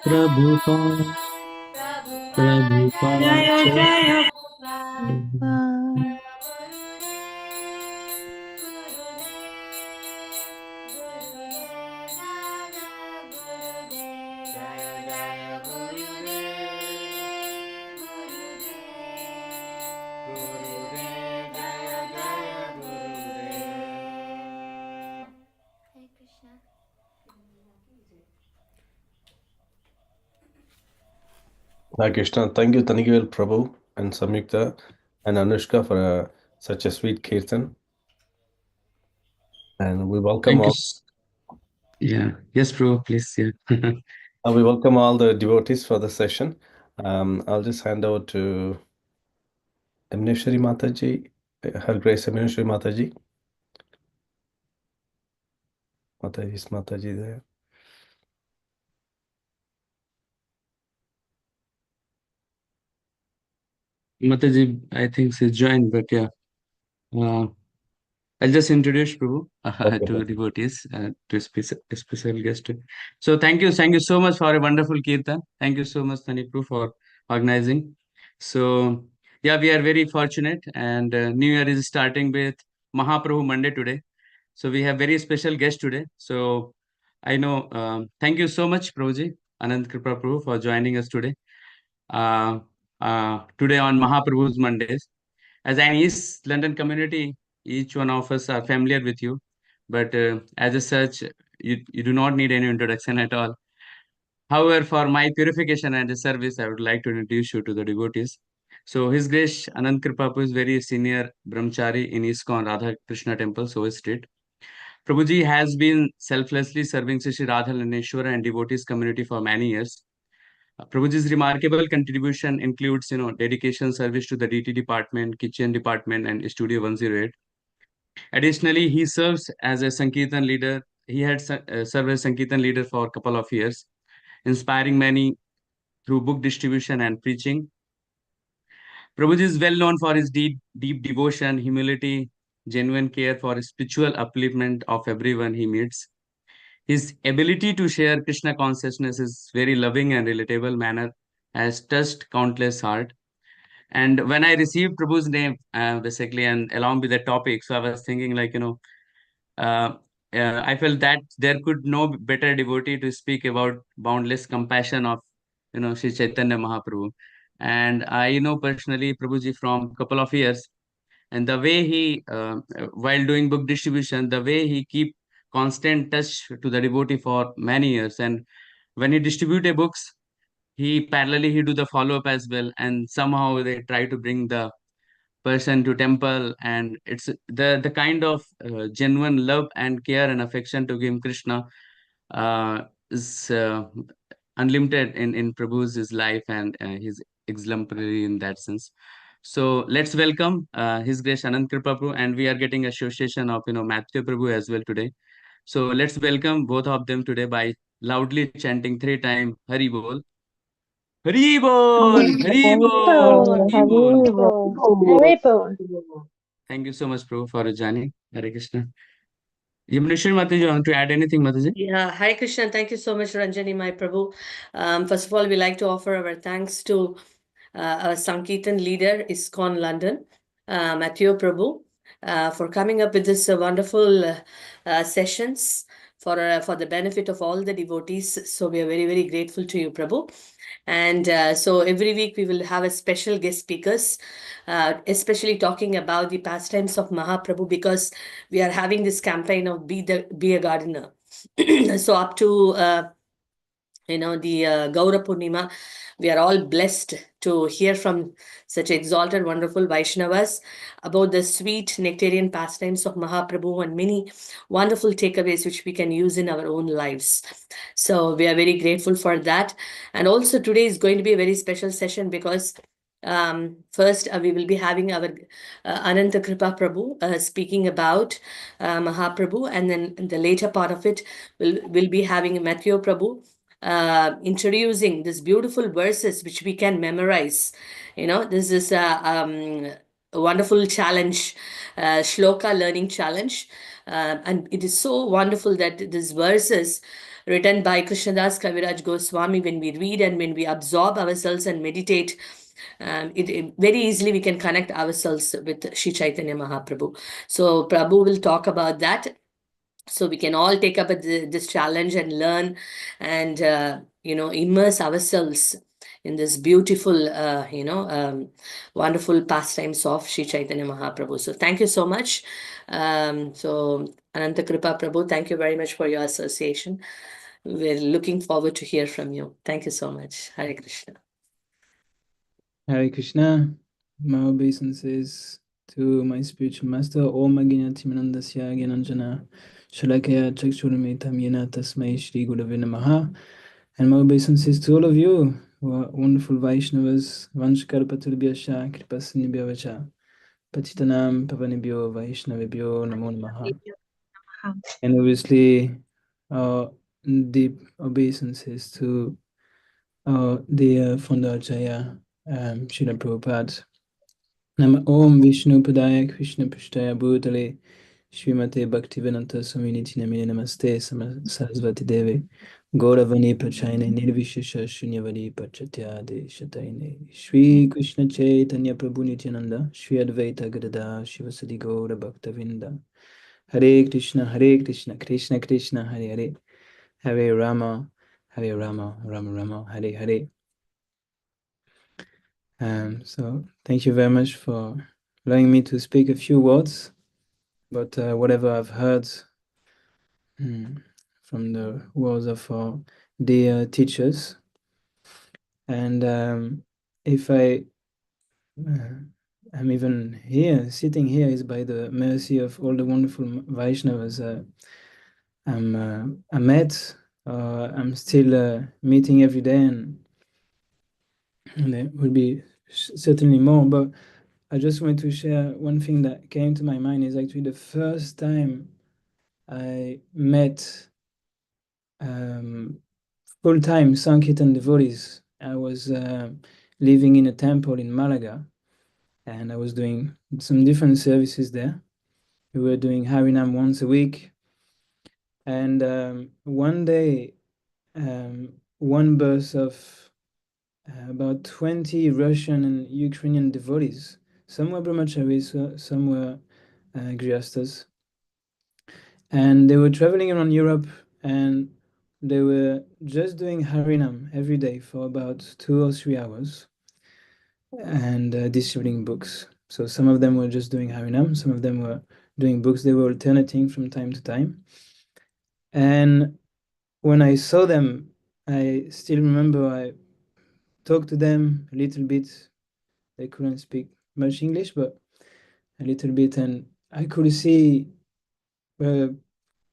Prabhupada, Prabhupada, Jaya Jaya Hi Krishna, thank you Tanivel Prabhu and Samyukta and Anushka for such a sweet kirtan. And we welcome Thank you. all. Yeah. Yes, Prabhu, please. Yeah. We welcome all the devotees for the session. I'll just hand over to Amneshwari Mataji, Her Grace Amneshwari Mataji. Is Mataji there? Mataji, I think she's joined, but yeah. I'll just introduce Prabhu to devotees, to special guest. So thank you so much for a wonderful kirtan. Thank you so much, Tani Prabhu, for organizing. So yeah, we are very fortunate, and New Year is starting with Mahaprabhu Monday today. So we have very special guest today. So I know. Thank you so much, Prabhuji, Anand Kripa Prabhu, for joining us today. Uh, Today on Mahaprabhu's Mondays. As an East London community, each one of us are familiar with you, but as a such, you do not need any introduction at all. However, for my purification and the service, I would like to introduce you to the devotees. So His Grace Anand Kripapu is very senior brahmachari in ISKCON Radha Krishna Temple, Soho Street. Prabhuji has been selflessly serving Sri Radha Laneshwara and devotees community for many years. Prabhuji's remarkable contribution includes, dedication service to the DT department, kitchen department, and Studio 108. Additionally, he serves as a Sankirtan leader. He had served as Sankirtan leader for a couple of years, inspiring many through book distribution and preaching. Prabhuji is well known for his deep devotion, humility, genuine care for spiritual upliftment of everyone he meets. His ability to share Krishna consciousness is very loving and relatable manner has touched countless heart. And when I received Prabhu's name, basically, and along with the topic, so I was thinking like, uh, I felt that there could no better devotee to speak about boundless compassion of, Sri Chaitanya Mahaprabhu. And I know personally Prabhuji from a couple of years, and the way he, while doing book distribution, the way he keep constant touch to the devotee for many years. And when he distribute books, he parallelly he do the follow up as well, and somehow they try to bring the person to temple, and it's the kind of genuine love and care and affection to give Krishna is unlimited in Prabhu's life, and he's exemplary in that sense. So let's welcome His Grace Anand Kripa Prabhu, and we are getting association of Matthew Prabhu as well today. So let's welcome both of them today by loudly chanting 3 times Hari Bol. Hari Bol, Hari Bol, Hari Bol. Thank you so much, Prabhu, for joining. Hare Krishna. Yamneshwari Mataji, you want to add anything, Mataji? Yeah, hi Krishna. Thank you so much, Ranjani, my Prabhu. First of all, we like to offer our thanks to our Sankirtan leader, ISKCON London, Matthew Prabhu, for coming up with this wonderful sessions for the benefit of all the devotees. So we are very, very grateful to you, Prabhu. And so every week we will have a special guest speakers, especially talking about the pastimes of Mahaprabhu, because we are having this campaign of be a gardener. So up to the Gaura Purnima, we are all blessed to hear from such exalted, wonderful Vaishnavas about the sweet nectarian pastimes of Mahaprabhu and many wonderful takeaways which we can use in our own lives. So we are very grateful for that. And also today is going to be a very special session because First, we will be having our Ananta Kripa Prabhu speaking about Mahaprabhu, and then in the later part of it, we'll be having Matthew Prabhu introducing these beautiful verses which we can memorize. This is a wonderful challenge, shloka learning challenge. And it is so wonderful that these verses written by Krishnadas Kaviraj Goswami, when we read and when we absorb ourselves and meditate, it very easily we can connect ourselves with Shri Chaitanya Mahaprabhu. So Prabhu will talk about that. So we can all take up this challenge and learn and, immerse ourselves in this beautiful, wonderful pastimes of Shri Chaitanya Mahaprabhu. So thank you so much. So Ananta Kripa Prabhu, thank you very much for your association. We're looking forward to hear from you. Thank you so much. Hare Krishna. Hare Krishna. My obeisances to my spiritual master, Om Agyanatimanandasya Gyananjana Shalakaya Chakshuramitam Yena Tasmai Shri Gurave Namaha. And my obeisances to all of you, wonderful Vaishnavas, Vanshkarpatulbhyascha Kripasinibhyavacha Patitanam Pavanibhyo Vaishnavibhyo Namo Namaha. And obviously, deep obeisances to the founder Acharya Srila Prabhupada. Nama Om Vishnu Padaya Krishna Pushtaya Bhutale Srimate Bhaktivedanta Swaminiti Namine Namaste Sarasvati Devi Gauravani Pachayane Nirvishesha Shunyavadi Pachatyade Shataine Shri Krishna Chaitanya Prabhu Nityananda Shri Advaita Gadada Shivasadi Gaura Bhaktavinda Hare Krishna Krishna Krishna Hare Hare Hare Rama Rama Rama Hare Hare. So thank you very much for allowing me to speak a few words about whatever I've heard from the words of our dear teachers. And if I'm even here, sitting here, is by the mercy of all the wonderful Vaishnavas I met. I'm still meeting every day, and there will be certainly more, but I just want to share one thing that came to my mind. Is actually the first time I met full-time Sankirtan devotees. I was living in a temple in Malaga, and I was doing some different services there. We were doing Harinam once a week, and one day, one bus of about 20 Russian and Ukrainian devotees. Some were brahmacharis, some were grihastas. And they were traveling around Europe, and they were just doing Harinam every day for about 2 or 3 hours and distributing books. So some of them were just doing Harinam, some of them were doing books. They were alternating from time to time. And when I saw them, I still remember I talked to them a little bit. They couldn't speak much English, but a little bit, and I could see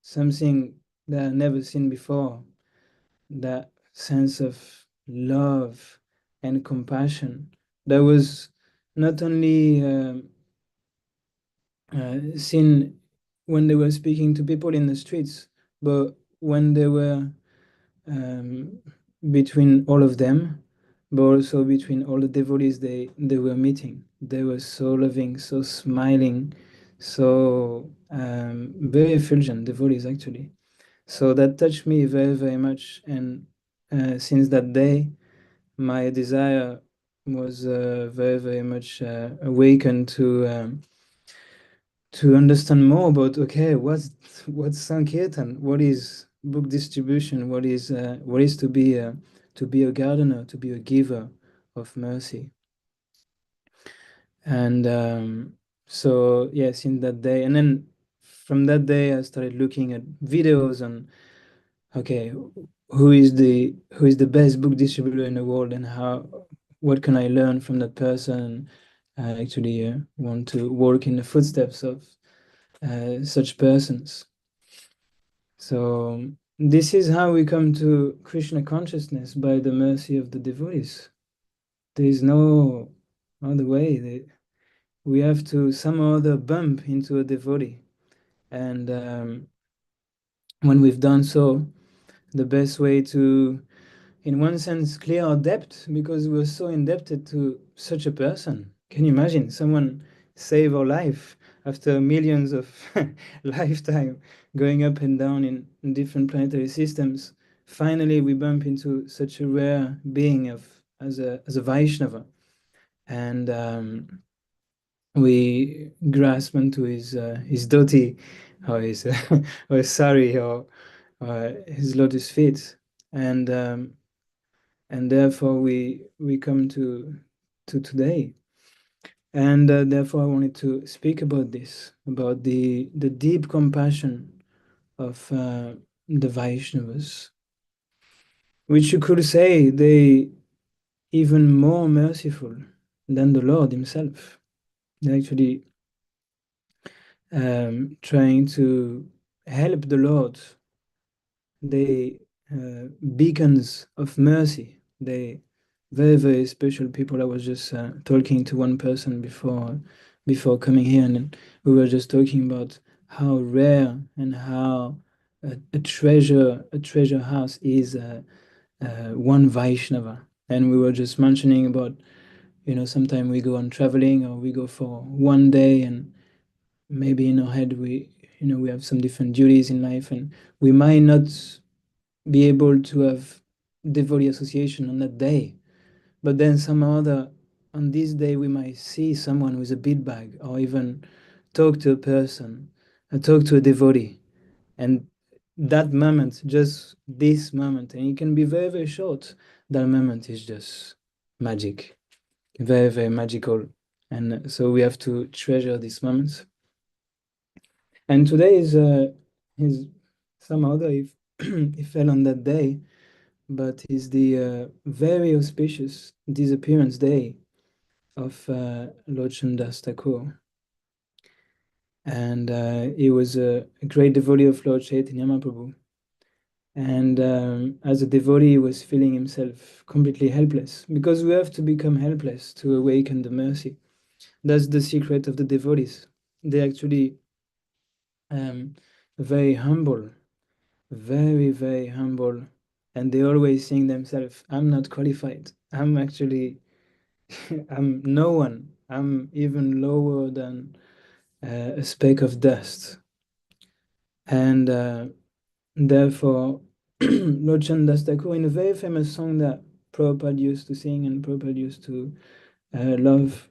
something that I've never seen before, that sense of love and compassion that was not only seen when they were speaking to people in the streets, but when they were between all of them, but also between all the devotees they were meeting. They were so loving, so smiling, so very effulgent devotees, actually. So that touched me very, very much. And since that day, my desire was very, very much awakened to understand more about, okay, what's Sankirtan? What is book distribution? What is to be a gardener, to be a giver of mercy? And so yes, in that day, and then from that day, I started looking at videos on, okay, who is the best book distributor in the world, and what can I learn from that person? I actually want to walk in the footsteps of such persons. So this is how we come to Krishna consciousness, by the mercy of the devotees. There is no all the way. We have to somehow or other bump into a devotee. And when we've done so, the best way to, in one sense, clear our debt, because we're so indebted to such a person. Can you imagine someone save our life after millions of lifetime going up and down in different planetary systems? Finally, we bump into such a rare being as a Vaishnava, and we grasp onto his dhoti, or his or his sari, or his lotus feet, and therefore we come to today, and therefore I wanted to speak about this, about the deep compassion of the Vaishnavas, which you could say they even more merciful than the Lord himself. They're actually trying to help the Lord. They beacons of mercy. They very, very special people. I was just talking to one person before coming here, and we were just talking about how rare and how a treasure house is one Vaishnava. And we were just mentioning about, sometimes we go on traveling, or we go for one day, and maybe in our head we have some different duties in life, and we might not be able to have devotee association on that day, but then some other on this day we might see someone with a bead bag, or even talk to a person and talk to a devotee, and that moment, just this moment, and it can be very, very short, that moment is just magic, very, very magical. And so we have to treasure these moments. And today is some other if it fell on that day, but is the very auspicious disappearance day of Lord Chandas Thakur. And he was a great devotee of Lord Chaitanya Mahaprabhu. And as a devotee, he was feeling himself completely helpless, because we have to become helpless to awaken the mercy. That's the secret of the devotees. They actually very humble, very, very humble, and they always think themselves, I'm not qualified. I'm actually, I'm no one. I'm even lower than a speck of dust. And therefore, Lord Chandas Thakur, in a very famous song that Prabhupada used to sing and Prabhupada used to love,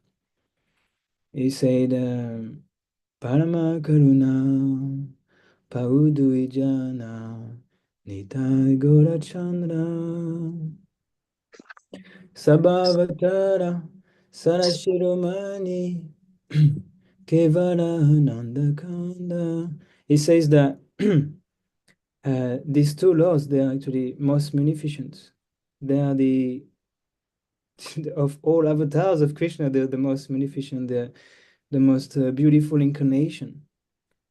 he said, Parama Karuna Paudu Ijana Nitai Gora Chandra Sabhavatara Sarashiromani Kevara Nandakanda. He says that these two laws, they are actually most munificent. They are the of all avatars of Krishna, they're the most munificent, they're the most beautiful incarnation.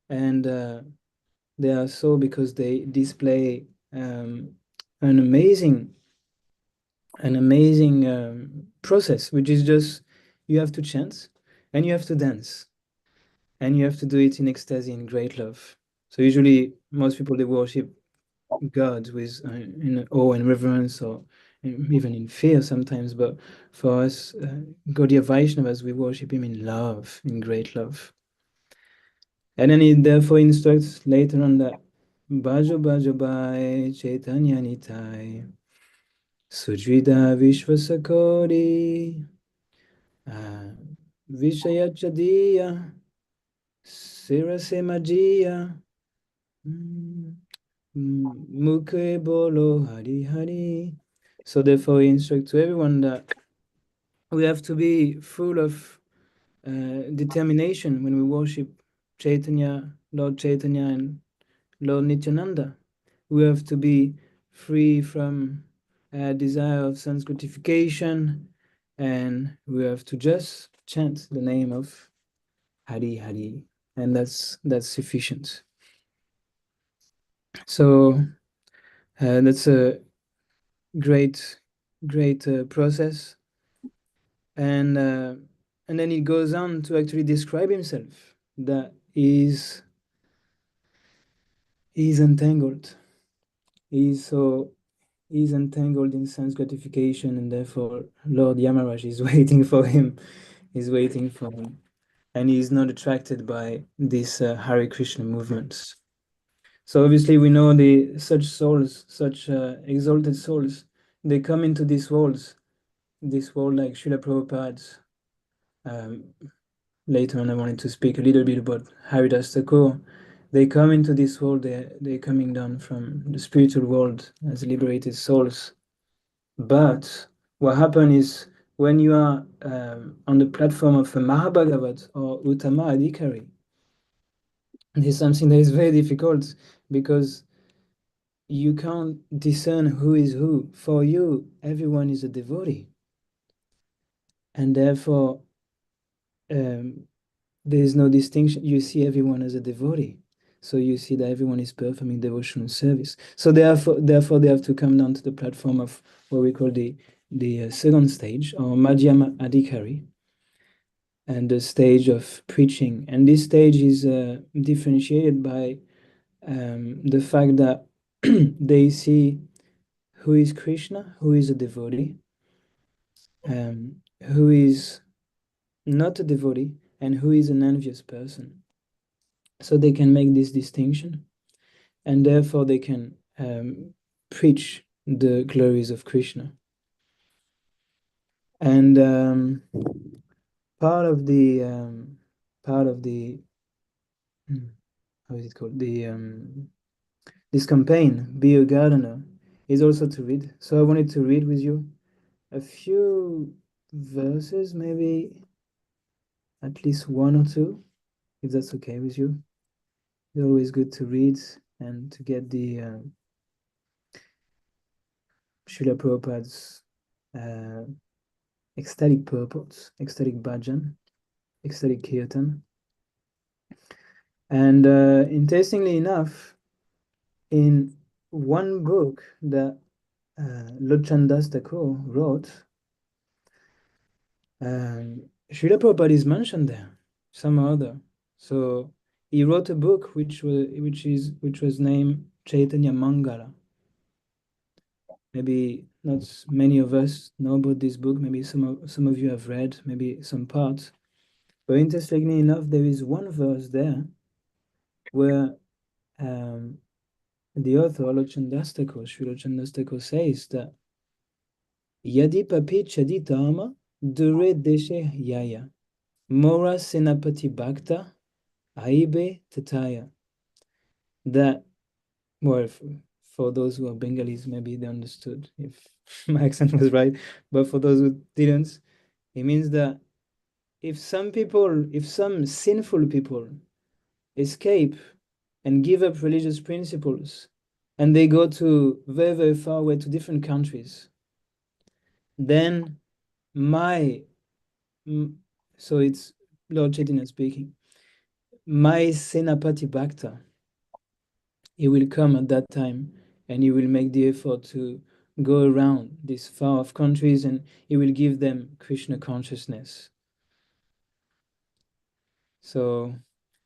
And they are so because they display an amazing process, which is just you have to chant and you have to dance and you have to do it in ecstasy and great love. So usually most people, they worship God with in awe and reverence, or even in fear sometimes, but for us Gaudiya Vaishnavas, we worship him in love, in great love. And then he therefore instructs later on that Bhajo Bhajo Bhai Chaitanya Nitai Sujvida Vishvasakori Vishayachadiya Sirase Majiya Mukhe Bolo Hari Hari. So therefore he instructs to everyone that we have to be full of determination when we worship Chaitanya, Lord Chaitanya and Lord Nityananda. We have to be free from desire of sense gratification, and we have to just chant the name of Hari Hari, and that's sufficient. So that's a great process, and and then he goes on to actually describe himself that he's entangled. He's entangled in sense gratification, and therefore Lord Yamaraj is waiting for him. He's waiting for him, and he's not attracted by these Hare Krishna movements. So obviously we know such souls, such exalted souls, they come into this world like Srila Prabhupada's. Later on I wanted to speak a little bit about Haridas Thakur. They come into this world, they're coming down from the spiritual world as liberated souls. But what happens is when you are on the platform of a Mahabhagavat or Uttama Adhikari, there's something that is very difficult because you can't discern who is who. For you, everyone is a devotee. And therefore, there is no distinction. You see everyone as a devotee. So you see that everyone is performing devotional service. So therefore they have to come down to the platform of what we call the second stage, or Madhyama Adhikari, and the stage of preaching. And this stage is differentiated by the fact that they see who is Krishna, who is a devotee, who is not a devotee, and who is an envious person. So they can make this distinction, and therefore they can preach the glories of Krishna. And part of the how is it called, this campaign, Be a Gardener, is also to read. So I wanted to read with you a few verses, maybe at least one or two, if that's okay with you. It's always good to read and to get the Srila Prabhupada's ecstatic purports, ecstatic bhajan, ecstatic kirtan. And interestingly enough, in one book that Lord Chandas Thakur wrote, Srila Prabhupada is mentioned there, some other. So he wrote a book which was named Chaitanya Mangala. Maybe not many of us know about this book. Maybe some of you have read, maybe some parts. But interestingly enough, there is one verse there where the author, Srila Chandas Thakur says that Yadi papi chaditama dure deshe yaya mora senapati bhakta aibe tataya. That, well, for those who are Bengalis, maybe they understood if my accent was right. But for those who didn't, it means that if some sinful people escape and give up religious principles, and they go to very, very far away to different countries, then so it's Lord Chaitanya speaking, my Senapati Bhakta, he will come at that time, and he will make the effort to go around these far off countries, and he will give them Krishna consciousness. So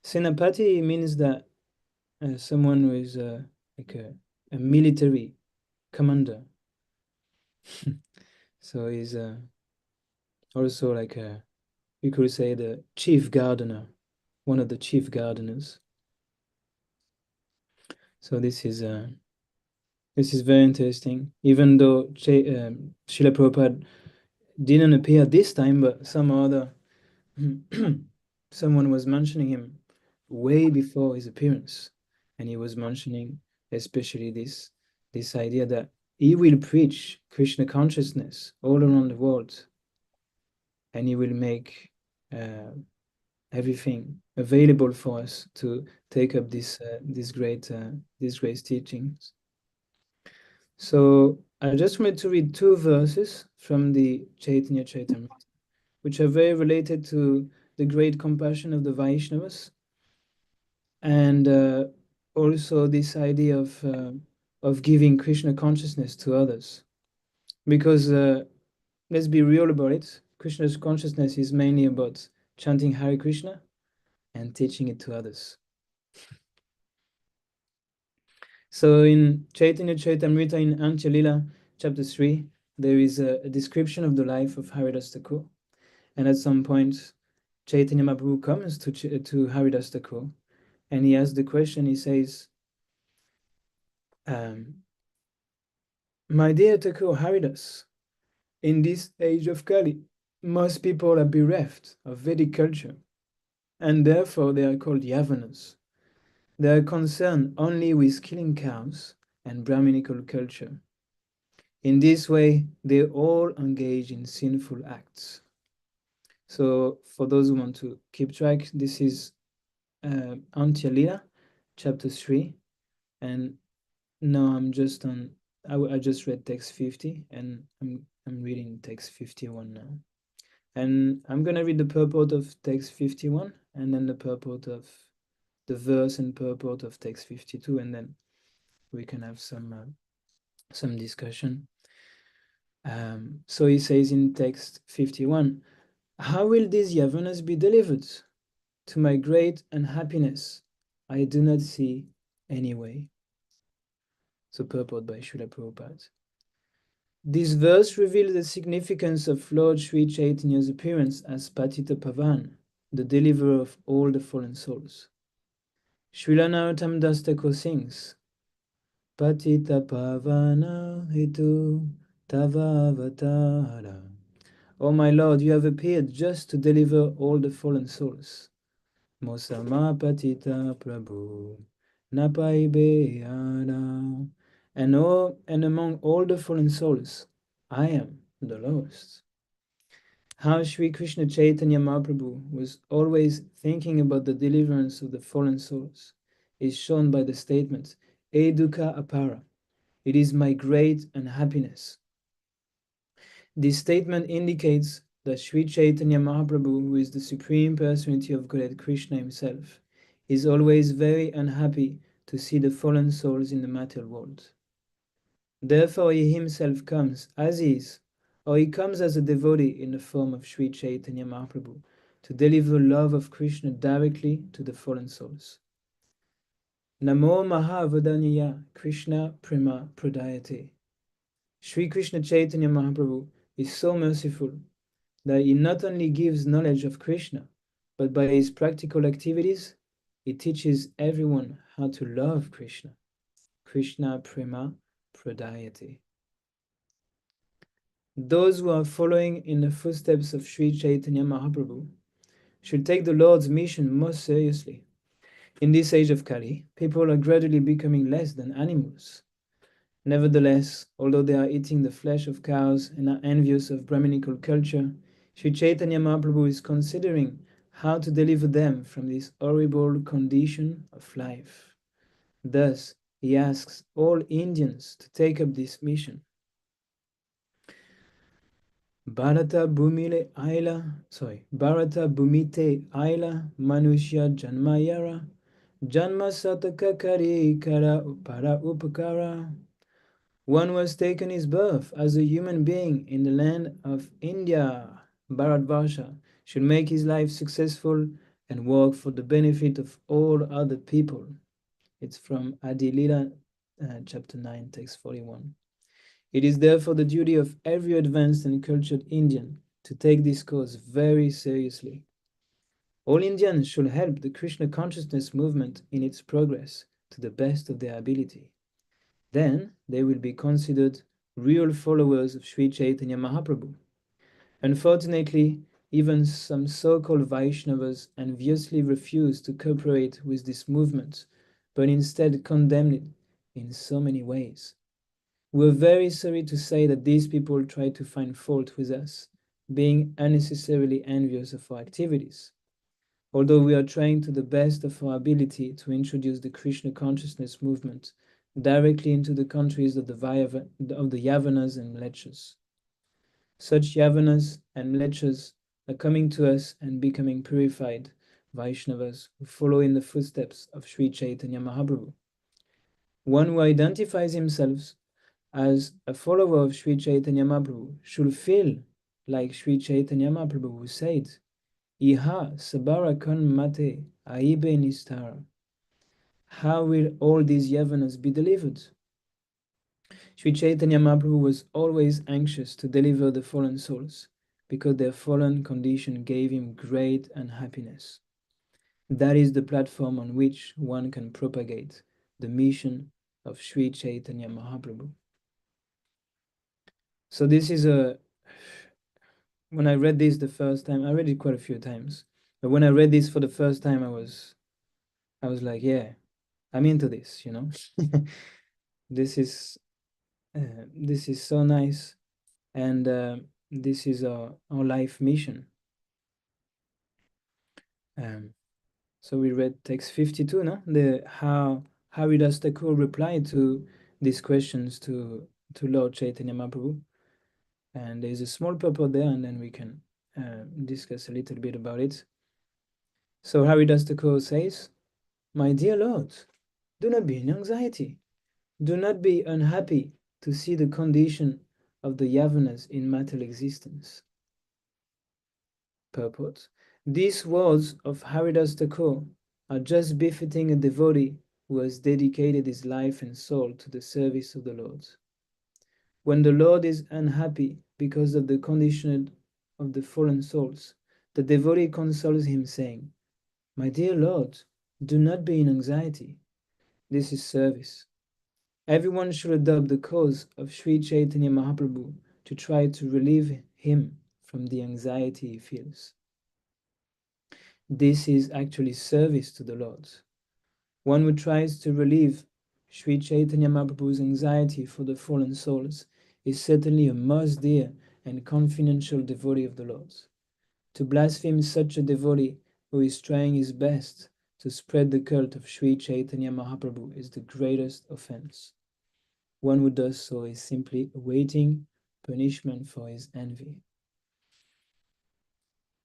Senapati means that someone who is like a military commander. So he's also like you could say the chief gardener, one of the chief gardeners. So this is very interesting. Even though Srila Prabhupada didn't appear this time, but some other someone was mentioning him way before his appearance, and he was mentioning especially this idea that he will preach Krishna consciousness all around the world, and he will make everything available for us to take up these great teachings. So I just wanted to read two verses from the Chaitanya Charitamrita, which are very related to the great compassion of the Vaishnavas, and also this idea of giving Krishna consciousness to others. Because let's be real about it, Krishna's consciousness is mainly about chanting Hare Krishna and teaching it to others. So in Chaitanya Charitamrita in Antya Lila, chapter 3, there is a description of the life of Haridas Thakur. And at some point, Chaitanya Mahaprabhu comes to Haridas Thakur, and he asks the question, he says, my dear Thakur Haridas, in this age of Kali, most people are bereft of Vedic culture, and therefore they are called Yavanas. They are concerned only with killing cows and Brahminical culture. In this way, they all engage in sinful acts. So, for those who want to keep track, this is Antya Lila, chapter 3, and now I'm just on. I just read text 50, and I'm reading text 51 now. And I'm gonna read the purport of text 51, and then the purport of the verse and purport of text 52, and then we can have some discussion. So he says in text 51, how will these Yavanas be delivered? To my great unhappiness, I do not see any way. So purport by Srila Prabhupada. This verse reveals the significance of Lord Sri Chaitanya's appearance as Patita Pavan, the deliverer of all the fallen souls. Srila Narottam Das Thakur sings, Patita Pavana Hitu Tava Avatara. O my Lord, you have appeared just to deliver all the fallen souls. Mosama Patita Prabhu Napaibe Ada. And among all the fallen souls, I am the lowest. How Sri Krishna Chaitanya Mahaprabhu was always thinking about the deliverance of the fallen souls is shown by the statement, Eduka Apara, it is my great unhappiness. This statement indicates that Sri Chaitanya Mahaprabhu, who is the Supreme Personality of Godhead Krishna himself, is always very unhappy to see the fallen souls in the material world. Therefore he himself comes as is, or he comes as a devotee in the form of Sri Chaitanya Mahaprabhu to deliver love of Krishna directly to the fallen souls. Namo Mahavadanyaya Krishna Prema Pradayate. Sri Krishna Chaitanya Mahaprabhu is so merciful that he not only gives knowledge of Krishna, but by his practical activities, he teaches everyone how to love Krishna. Krishna Prema Pradayate. Those who are following in the footsteps of Sri Chaitanya Mahaprabhu should take the Lord's mission most seriously. In this age of Kali, people are gradually becoming less than animals. Nevertheless, although they are eating the flesh of cows and are envious of Brahminical culture, Sri Chaitanya Mahaprabhu is considering how to deliver them from this horrible condition of life. Thus, he asks all Indians to take up this mission. Bharata Bhumite Aila Manushya Janmayara Janma Sataka Kari Kara Para Upakara. One who has taken his birth as a human being in the land of India, Bharatvarsha, should make his life successful and work for the benefit of all other people. It's from Adi Lila, chapter 9, text 41. It is therefore the duty of every advanced and cultured Indian to take this cause very seriously. All Indians should help the Krishna consciousness movement in its progress to the best of their ability. Then they will be considered real followers of Sri Chaitanya Mahaprabhu. Unfortunately, even some so-called Vaishnavas enviously refuse to cooperate with this movement, but instead condemn it in so many ways. We're very sorry to say that these people try to find fault with us, being unnecessarily envious of our activities. Although we are trying to the best of our ability to introduce the Krishna consciousness movement directly into the countries of the Yavanas and Mlechas. Such Yavanas and Mlechas are coming to us and becoming purified Vaishnavas who follow in the footsteps of Sri Chaitanya Mahaprabhu. One who identifies himself as a follower of Sri Chaitanya Mahaprabhu should feel like Sri Chaitanya Mahaprabhu who said, Iha sabara kan mate aibe nistara. How will all these yavanas be delivered? Sri Chaitanya Mahaprabhu was always anxious to deliver the fallen souls because their fallen condition gave him great unhappiness. That is the platform on which one can propagate the mission of Sri Chaitanya Mahaprabhu. So this is when I read this the first time, I read it quite a few times, but when I read this for the first time, I was like, yeah, I'm into this, you know. This is so nice, and this is our life mission. So we read text 52, no? The how Haridas Thakur replied to these questions to Lord Chaitanya Mahaprabhu, and there's a small purport there, and then we can discuss a little bit about it. So Haridas Thakur says, "My dear Lord, do not be in anxiety. Do not be unhappy to see the condition of the Yavanas in material existence." Purport. These words of Haridas Thakur are just befitting a devotee who has dedicated his life and soul to the service of the Lord. When the Lord is unhappy because of the condition of the fallen souls, the devotee consoles him, saying, "My dear Lord, do not be in anxiety. This is service." Everyone should adopt the cause of Sri Chaitanya Mahaprabhu to try to relieve him from the anxiety he feels. This is actually service to the Lord. One who tries to relieve Sri Chaitanya Mahaprabhu's anxiety for the fallen souls is certainly a most dear and confidential devotee of the Lord. To blaspheme such a devotee who is trying his best to spread the cult of Sri Chaitanya Mahaprabhu is the greatest offense. One who does so is simply awaiting punishment for his envy.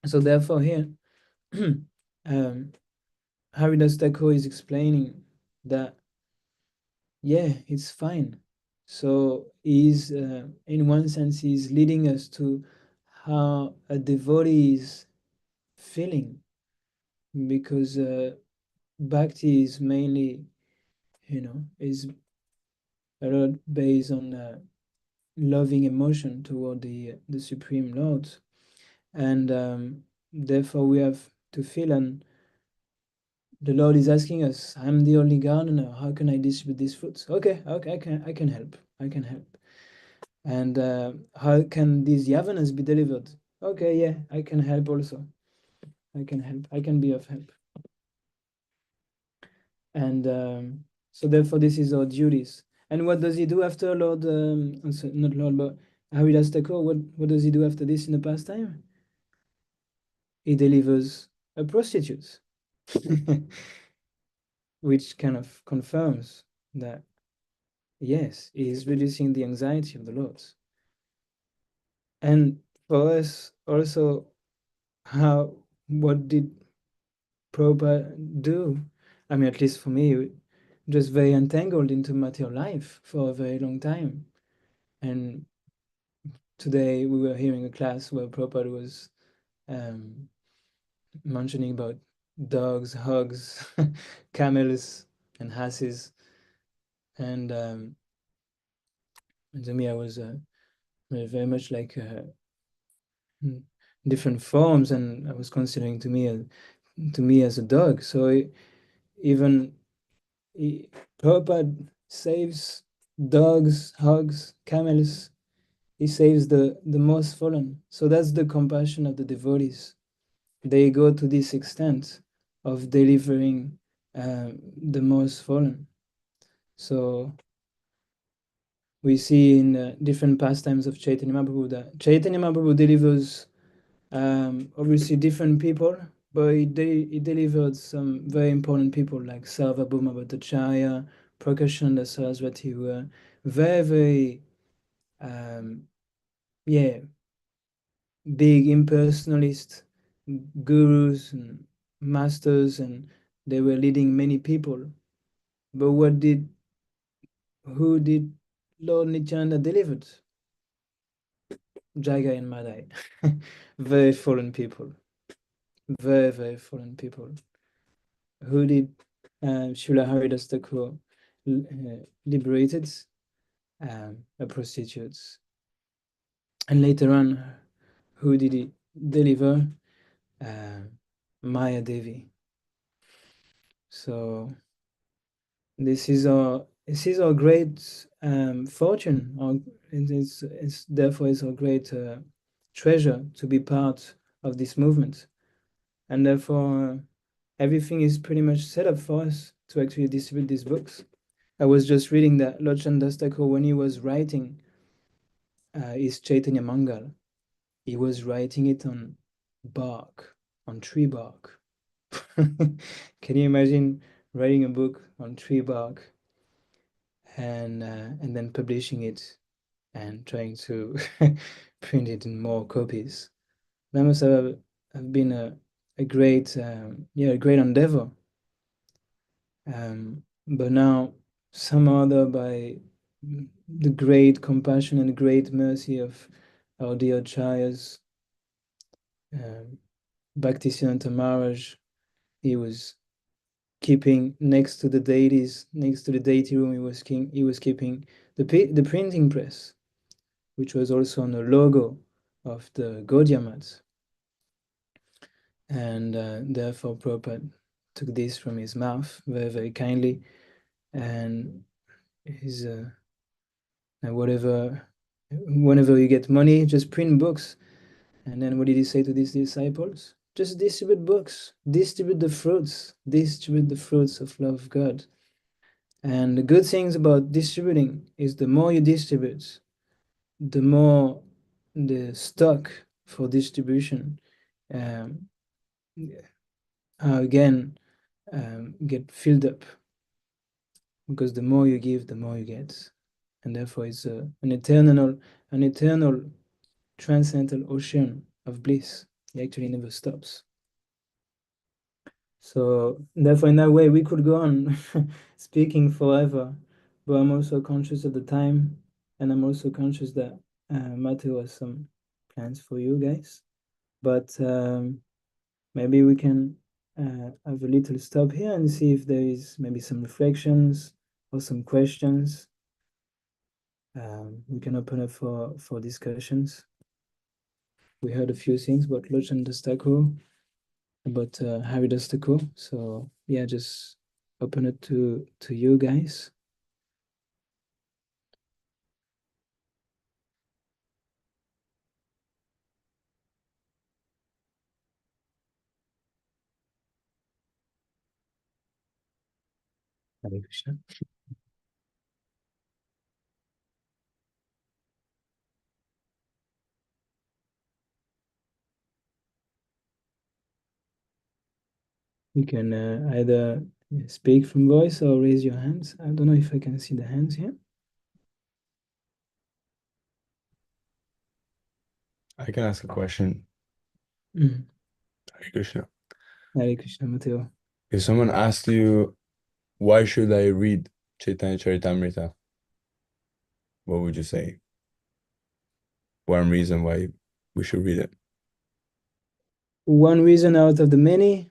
So therefore here, Haridas Thakur is explaining that, yeah, it's fine. So he's, in one sense, he's leading us to how a devotee is feeling, because bhakti is mainly, is a lot based on loving emotion toward the Supreme Lord, and therefore we have to feel, and the Lord is asking us, "I'm the only gardener. How can I distribute these fruits?" Okay, I can help. I can help. And how can these yavanas be delivered? Okay, yeah, I can help also. I can help. I can be of help. And so therefore, this is our duties. And what does he do after Lord? Not Lord, but Haridas Thakur. What does he do after this in the pastime? He delivers a prostitute, which kind of confirms that, yes, he is reducing the anxiety of the Lord. And for us also, what did Prabhupada do? I mean, at least for me, just very entangled into material life for a very long time. And today we were hearing a class where Prabhupada was mentioning about dogs, hogs, camels, and asses. And to me, I was very much like different forms, and I was considering to me as a dog. So even Prabhupada saves dogs, hogs, camels. He saves the most fallen. So that's the compassion of the devotees. They go to this extent of delivering the most fallen. So we see in different pastimes of Chaitanya Mahaprabhu that Chaitanya Mahaprabhu delivers obviously different people, but he delivered some very important people like Sarvabhauma Bhattacharya, Prakashananda Saraswati, who were very, very, big impersonalist gurus and masters, and they were leading many people. But who did Lord Nityananda delivered? Jagai and Madai. Very fallen people. Very, very fallen people. Who did Srila Haridas Thakur liberated? Prostitutes. And later on, who did he deliver? Maya Devi. So this is our great fortune. It's therefore it's our great treasure to be part of this movement, and therefore everything is pretty much set up for us to actually distribute these books. I was just reading that Lord Chandas Thakur, when he was writing his Chaitanya Mangal, he was writing it on bark, on tree bark. Can you imagine writing a book on tree bark and then publishing it and trying to print it in more copies? That must have been a great a great endeavor. But now, somehow other, by the great compassion and great mercy of our dear Acharyas, Bhaktisiddhanta Maharaj, he was keeping next to the deities, next to the deity room, he was keeping the printing press, which was also on the logo of the Gaudiya Math. And therefore Prabhupada took this from his mouth very, very kindly, and his whenever you get money, just print books. And then what did he say to these disciples? Just distribute books, distribute the fruits of love of God. And the good things about distributing is the more you distribute, the more the stock for distribution again get filled up, because the more you give, the more you get, and therefore it's an eternal transcendental ocean of bliss. It actually never stops. So therefore, in that way, we could go on speaking forever, but I'm also conscious of the time, and I'm also conscious that Matthew has some plans for you guys. But maybe we can have a little stop here and see if there is maybe some reflections or some questions. We can open up for discussions. We heard a few things about Lochan Thakur, about Haridas Thakur. So yeah, just open it to you guys. Hare Krishna. You can either speak from voice or raise your hands. I don't know if I can see the hands here. I can ask a question. Mm. Hare Krishna. Hare Krishna, Matteo. If someone asked you, why should I read Chaitanya Charitamrita? What would you say? One reason why we should read it. One reason out of the many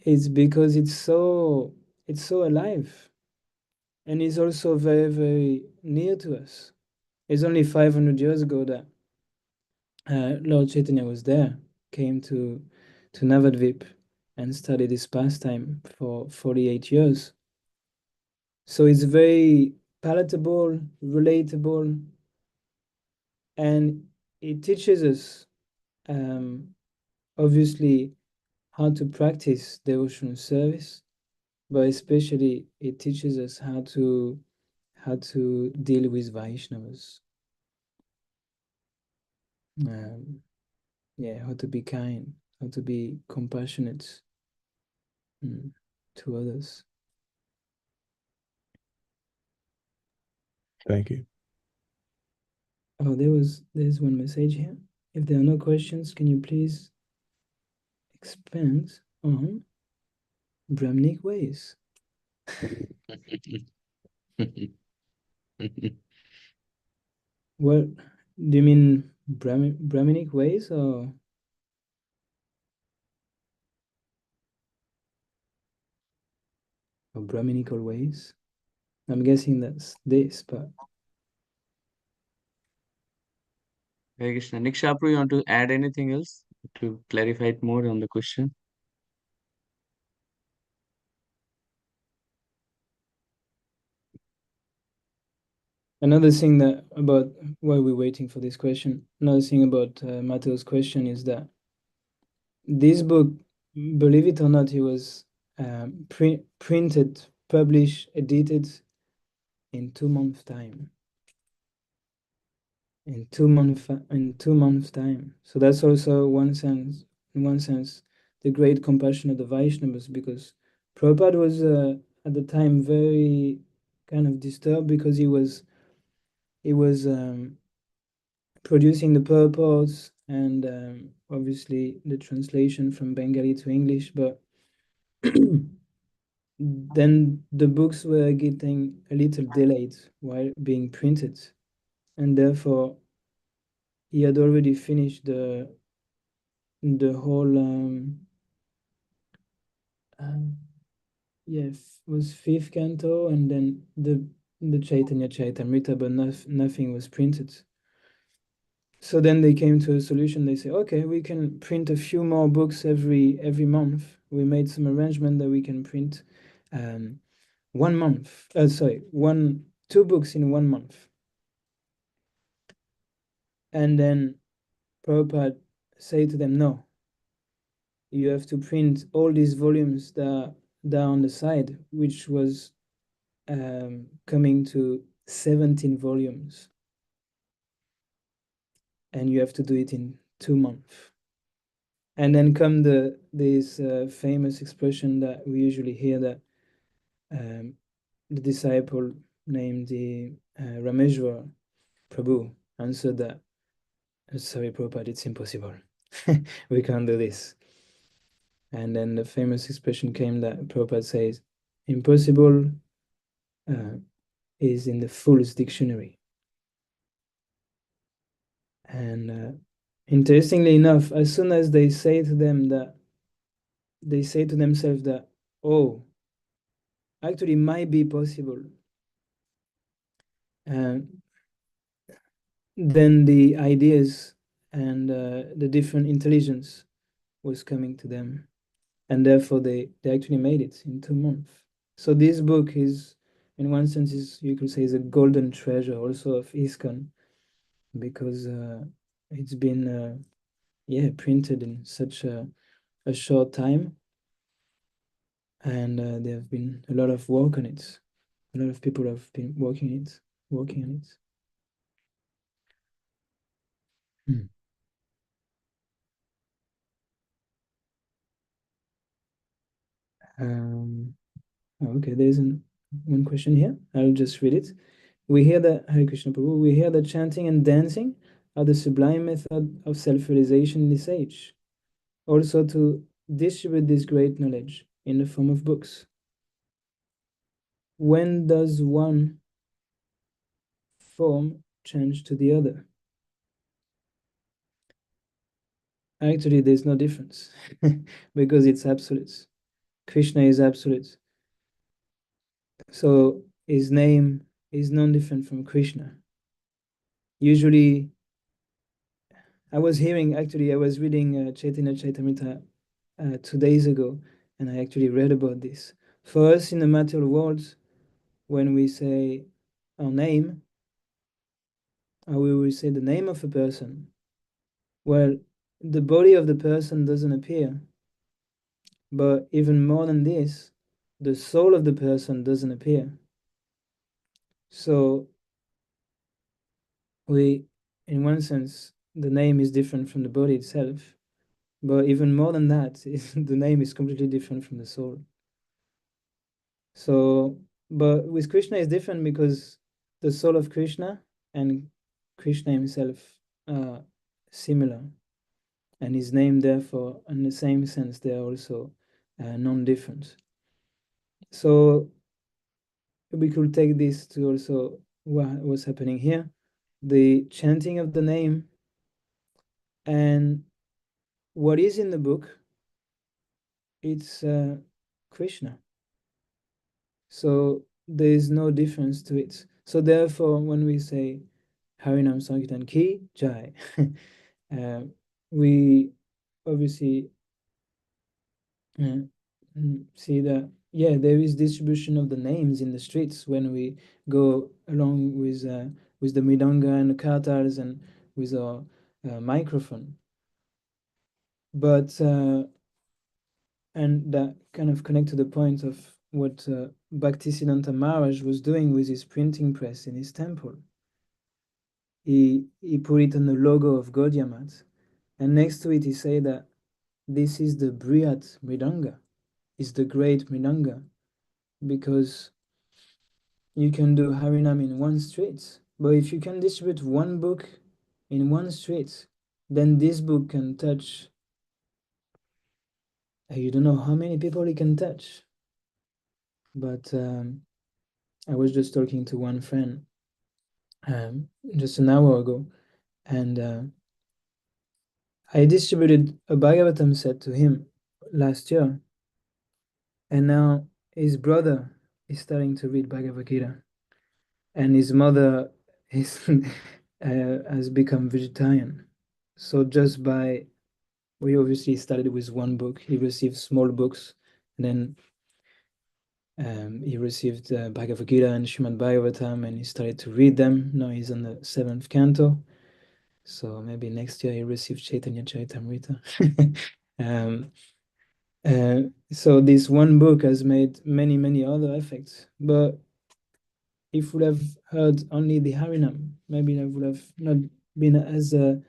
is because it's so alive, and it's also very, very near to us. It's only 500 years ago that Lord Chaitanya was there, came to Navadvip and studied this pastime for 48 years. So it's very palatable, relatable, and it teaches us obviously how to practice devotional service, but especially it teaches us how to deal with Vaishnavas. How to be kind, how to be compassionate to others. Thank you. Oh, there's one message here. If there are no questions, can you please expand on Brahminic ways? Well, Do you mean Brahminic ways or Brahminical ways? I'm guessing that's this, but Hare Krishna. Niksha, you want to add anything else to clarify it more on the question? another thing that about while we're waiting for this question, another thing about Matthew's question is that this book, believe it or not, it was printed, published, edited in 2 months' time. In 2 months' time. So that's also in one sense, the great compassion of the Vaishnavas, because Prabhupada was at the time very kind of disturbed because he was producing the purports and obviously the translation from Bengali to English, but then the books were getting a little delayed while being printed, and therefore he had already finished the whole was fifth canto, and then the Chaitanya Chaitamrita, but nothing was printed. So then they came to a solution. They say, okay, we can print a few more books every month. We made some arrangement that we can print 1 month. Two books in 1 month. And then Prabhupada say to them, no, you have to print all these volumes that are on the side, which was coming to 17 volumes. And you have to do it in 2 months. And then come this famous expression that we usually hear, that the disciple named the Rameshwar Prabhu answered that, sorry, Prabhupada, it's impossible. We can't do this. And then the famous expression came that Prabhupada says, impossible is in the Fool's Dictionary. And interestingly enough, as soon as they say to themselves that, oh, actually it might be possible, then the ideas and the different intelligence was coming to them, and therefore they actually made it in 2 months. So this book is, in one sense, you could say, is a golden treasure also of ISKCON, because it's been printed in such a short time, and there have been a lot of work on it. A lot of people have been working on it. Okay, there's one question here. I'll just read it. We hear that, Hare Krishna Prabhu, we hear that chanting and dancing are the sublime method of self-realization in this age. Also to distribute this great knowledge in the form of books. When does one form change to the other? Actually, there's no difference because it's absolute. Krishna is absolute. So his name is non-different from Krishna. Usually, I was reading Chaitanya Chaitamrita 2 days ago, and I actually read about this. For us in the material world, when we say our name, or we will say the name of a person, well, the body of the person doesn't appear. But even more than this, the soul of the person doesn't appear. So in one sense, the name is different from the body itself. But even more than that, the name is completely different from the soul. So, but with Krishna is different because the soul of Krishna and Krishna himself are similar. And his name, therefore, in the same sense, they are also non-different. So we could take this to also what's happening here. the chanting of the name, and what is in the book, it's Krishna. So there is no difference to it. So therefore, when we say Harinam Sankirtan Ki Jai, we obviously see that, yeah, there is distribution of the names in the streets when we go along with the mridanga and the katars and with our microphone. But and that kind of connect to the point of what Bhaktisiddhanta Maharaj was doing with his printing press in his temple. He put it on the logo of Gaudiya Math, and next to it he said that this is the Brihat Mridanga, is the great Mridanga, because you can do Harinam in one street, but if you can distribute one book in one street, then this book can touch, you don't know how many people it can touch. But I was just talking to one friend just an hour ago, and I distributed a Bhagavatam set to him last year, and now his brother is starting to read Bhagavad Gita, and his mother is has become vegetarian. So just by, we obviously started with one book. He received small books, and then he received Bhagavad Gita and Srimad Bhagavatam, and he started to read them. Now he's on the 7th canto. So maybe next year he receives Chaitanya Charitamrita. So this one book has made many, many other effects. But if we have heard only the Harinam, maybe that would have not been as a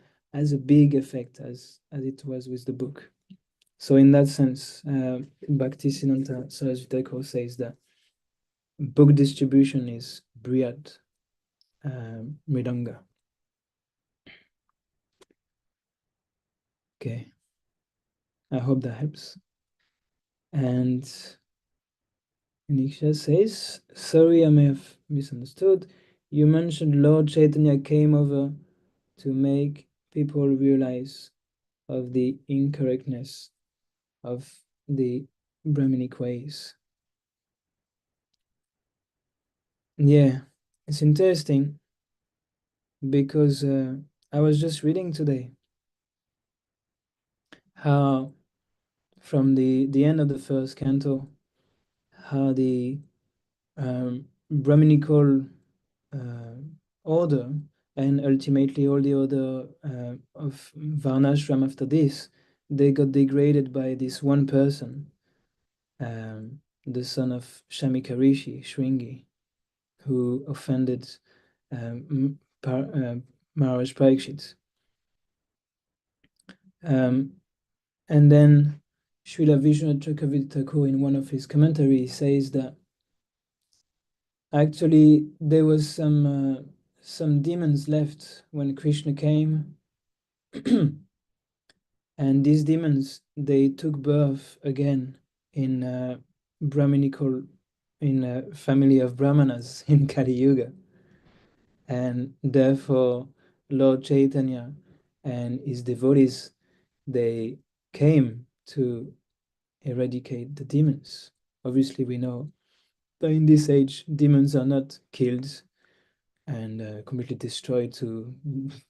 big effect as it was with the book. So in that sense, Bhaktisiddhanta Saraswati Thakur says that book distribution is Brihat Mridanga. Okay, I hope that helps. And Niksha says, sorry, I may have misunderstood. You mentioned Lord Chaitanya came over to make people realize of the incorrectness of the Brahminic ways. Yeah, it's interesting because I was just reading today how from the end of the first canto, how the Brahminical order and ultimately all the order of Varnashram after this, they got degraded by this one person, the son of Shamika Rishi, Shringi, who offended Maharaj Parikshit. And then Srila Vishwanath Chakravarti Thakur, in one of his commentaries, says that actually there was some demons left when Krishna came, and these demons, they took birth again in Brahminical, in a family of Brahmanas in Kali Yuga, and therefore Lord Chaitanya and his devotees, they came to eradicate the demons. Obviously, we know that in this age, demons are not killed and completely destroyed to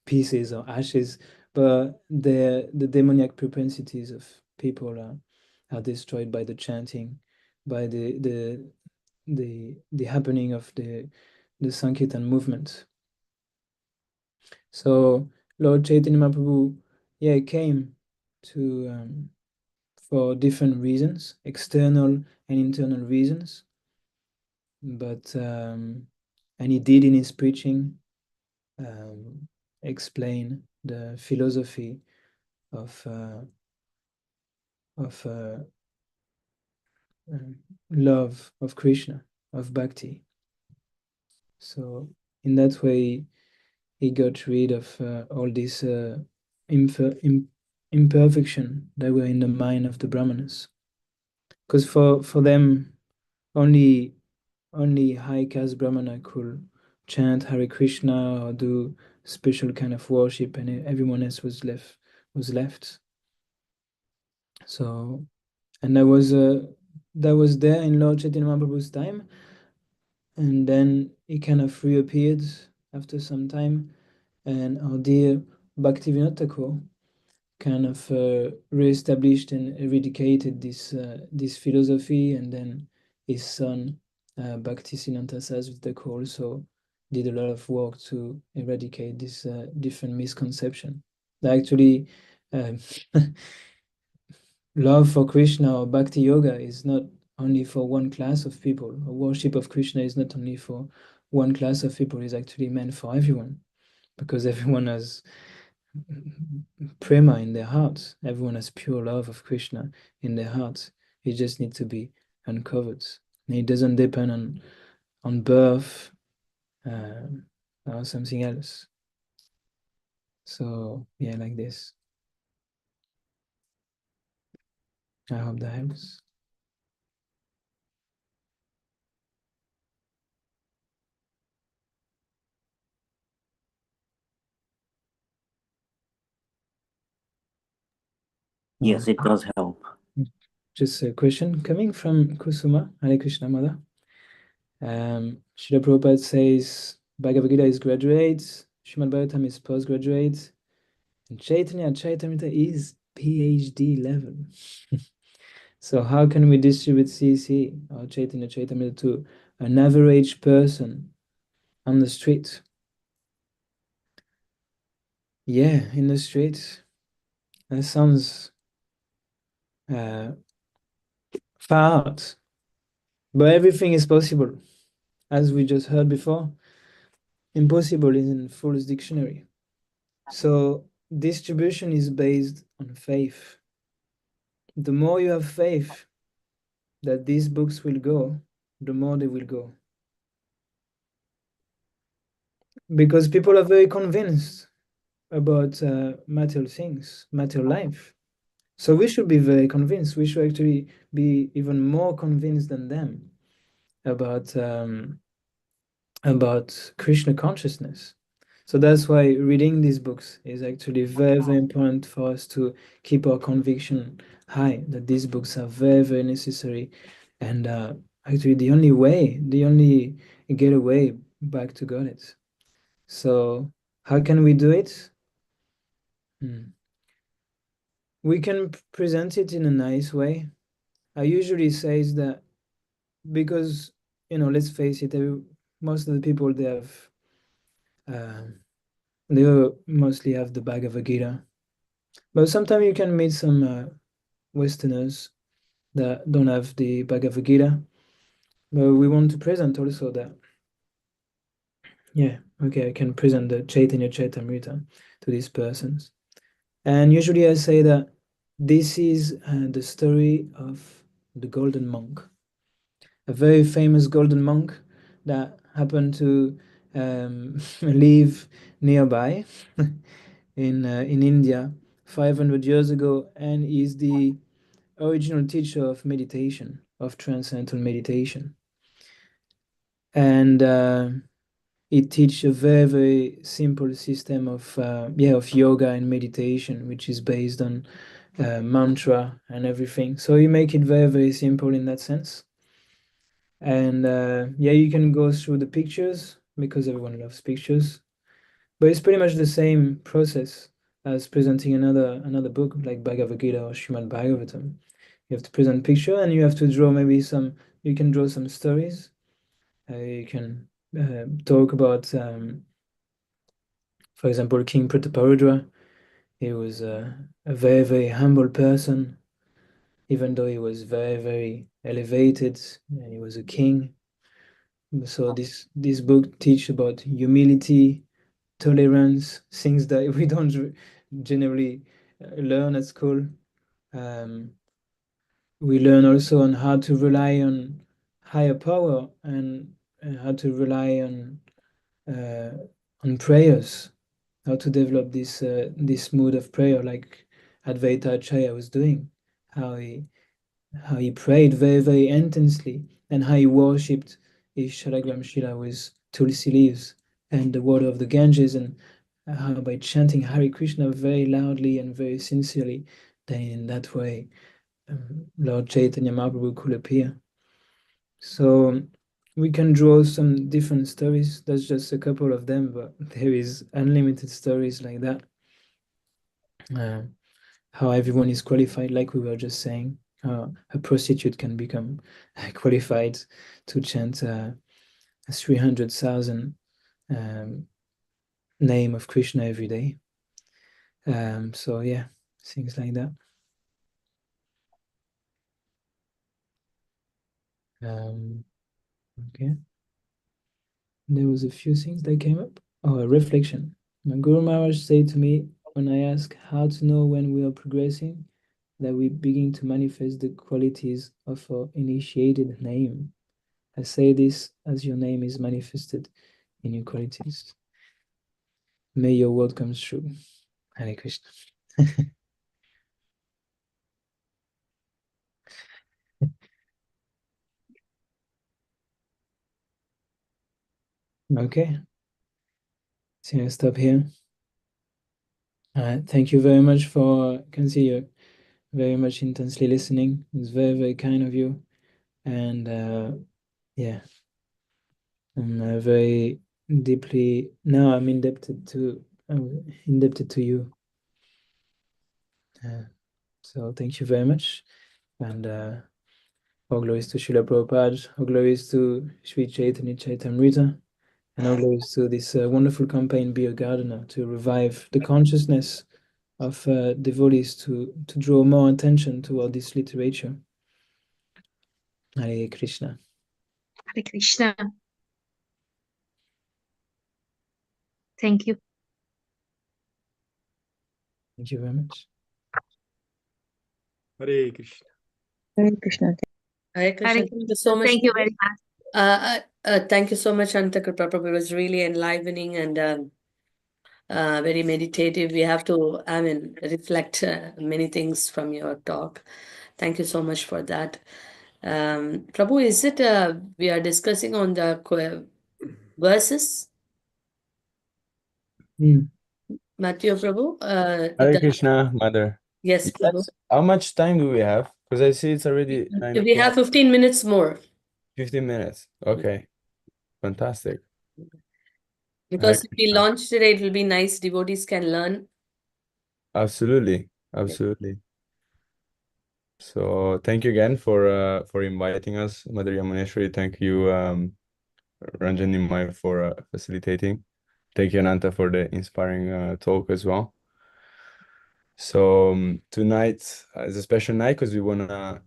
pieces or ashes, but the demoniac propensities of people are destroyed by the chanting, by the happening of the Sankirtan movement. So Lord Chaitanya Mahaprabhu, yeah, came to for different reasons, external and internal reasons, but and he did in his preaching explain the philosophy of love of Krishna, of bhakti. So in that way, he got rid of all this imperfection that were in the mind of the Brahmanas, because for them only high caste Brahmana could chant Hare Krishna or do special kind of worship, and everyone else was left. So, and that was there in Lord Chaitanya Mahaprabhu's time, and then he kind of reappeared after some time, and our dear Bhakti Vinod kind of re-established and eradicated this philosophy, and then his son Bhakti Siddhanta Saraswati Thakur also did a lot of work to eradicate this different misconception. Actually, love for Krishna or Bhakti Yoga is not only for one class of people. Or worship of Krishna is not only for one class of people. It's actually meant for everyone, because everyone has prema in their hearts. Everyone has pure love of Krishna in their hearts. It just needs to be uncovered. And it doesn't depend on birth or something else. So yeah, like this. I hope that helps. Yes, it does help. Just a question coming from Kusuma, Hare Krishna Mother. Srila Prabhupada says Bhagavad Gita is graduate, Srimad Bhagavatam is postgraduate, and Chaitanya Charitamrita is PhD level. So how can we distribute CC or Chaitanya Charitamrita to an average person on the street? Yeah, in the street. That sounds far out. But everything is possible. As we just heard before, impossible is in Fool's Dictionary. So distribution is based on faith. The more you have faith that these books will go, the more they will go. Because people are very convinced about material things, material life. So we should be very convinced. We should actually be even more convinced than them about Krishna consciousness. So that's why reading these books is actually very, very important for us to keep our conviction high, that these books are very, very necessary. And actually the only getaway back to Godhead. So how can we do it? We can present it in a nice way. I usually say that because, let's face it, most of the people, they mostly have the Bhagavad Gita. But sometimes you can meet some Westerners that don't have the Bhagavad Gita. But we want to present also that, yeah, okay, I can present the Chaitanya Charitamrita to these persons. And usually I say that this is the story of the golden monk, a very famous golden monk that happened to live nearby in India 500 years ago, and is the original teacher of meditation, of transcendental meditation. And it teaches a very, very simple system of yoga and meditation, which is based on mantra and everything. So you make it very, very simple in that sense. And you can go through the pictures because everyone loves pictures. But it's pretty much the same process as presenting another book like Bhagavad Gita or Srimad Bhagavatam. You have to present picture, and you have to draw you can draw some stories. You can talk about, for example, King Prataparudra. He was a very, very humble person, even though he was very, very elevated, and he was a king. So this book teaches about humility, tolerance, things that we don't generally learn at school. We learn also on how to rely on higher power, and how to rely on prayers, how to develop this mood of prayer, like Advaita Acharya was doing, how he prayed very, very intensely, and how he worshipped his Shalagram Shila with tulsi leaves and the water of the Ganges, and how by chanting Hare Krishna very loudly and very sincerely, then in that way Lord Chaitanya Mahaprabhu could appear. So we can draw some different stories. That's just a couple of them, but there is unlimited stories like that. How everyone is qualified, like we were just saying. A prostitute can become qualified to chant 300,000 name of Krishna every day. So yeah, things like that. Okay. There was a few things that came up. Oh, a reflection. My Guru Maharaj said to me when I ask how to know when we are progressing, that we begin to manifest the qualities of our initiated name. I say this as your name is manifested in your qualities. May your word come true. Hare Krishna. Okay. So I stop here. Thank you very much for, I can see you're very much intensely listening. It's very, very kind of you. And yeah, I'm very deeply, now I'm indebted to you. So thank you very much. And all glories to Srila Prabhupada, all glories to Sri Chaitanya Chaitamrita, and all glories to this wonderful campaign, Be a Gardener, to revive the consciousness of devotees to draw more attention toward this literature. Hare Krishna. Hare Krishna. Thank you. Thank you very much. Hare Krishna. Hare Krishna. Hare Krishna. Hare Thank you so much. Thank you very much. Thank you so much, Antakar Prabhu. It was really enlivening and very meditative. We have to, reflect many things from your talk. Thank you so much for that. Prabhu, is it we are discussing on the verses? Matthew Prabhu? Hare Krishna, Mother. Yes, Prabhu. How much time do we have? Because I see it's already 9 We have 15 minutes more. 15 minutes. Okay. Fantastic. Because if we Krishna. launch today, it will be nice. Devotees can learn. Absolutely. Absolutely. So thank you again for inviting us, Mother Yamuneshwari. Thank you, Ranjani Mai, for facilitating. Thank you, Ananta, for the inspiring talk as well. So tonight is a special night because we want to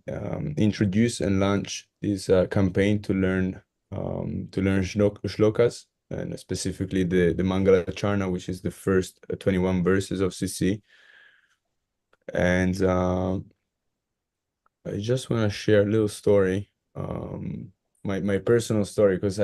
introduce and launch this campaign to learn shlokas, and specifically the Mangala Charna, which is the first 21 verses of CC. And I just want to share a little story, my personal story, because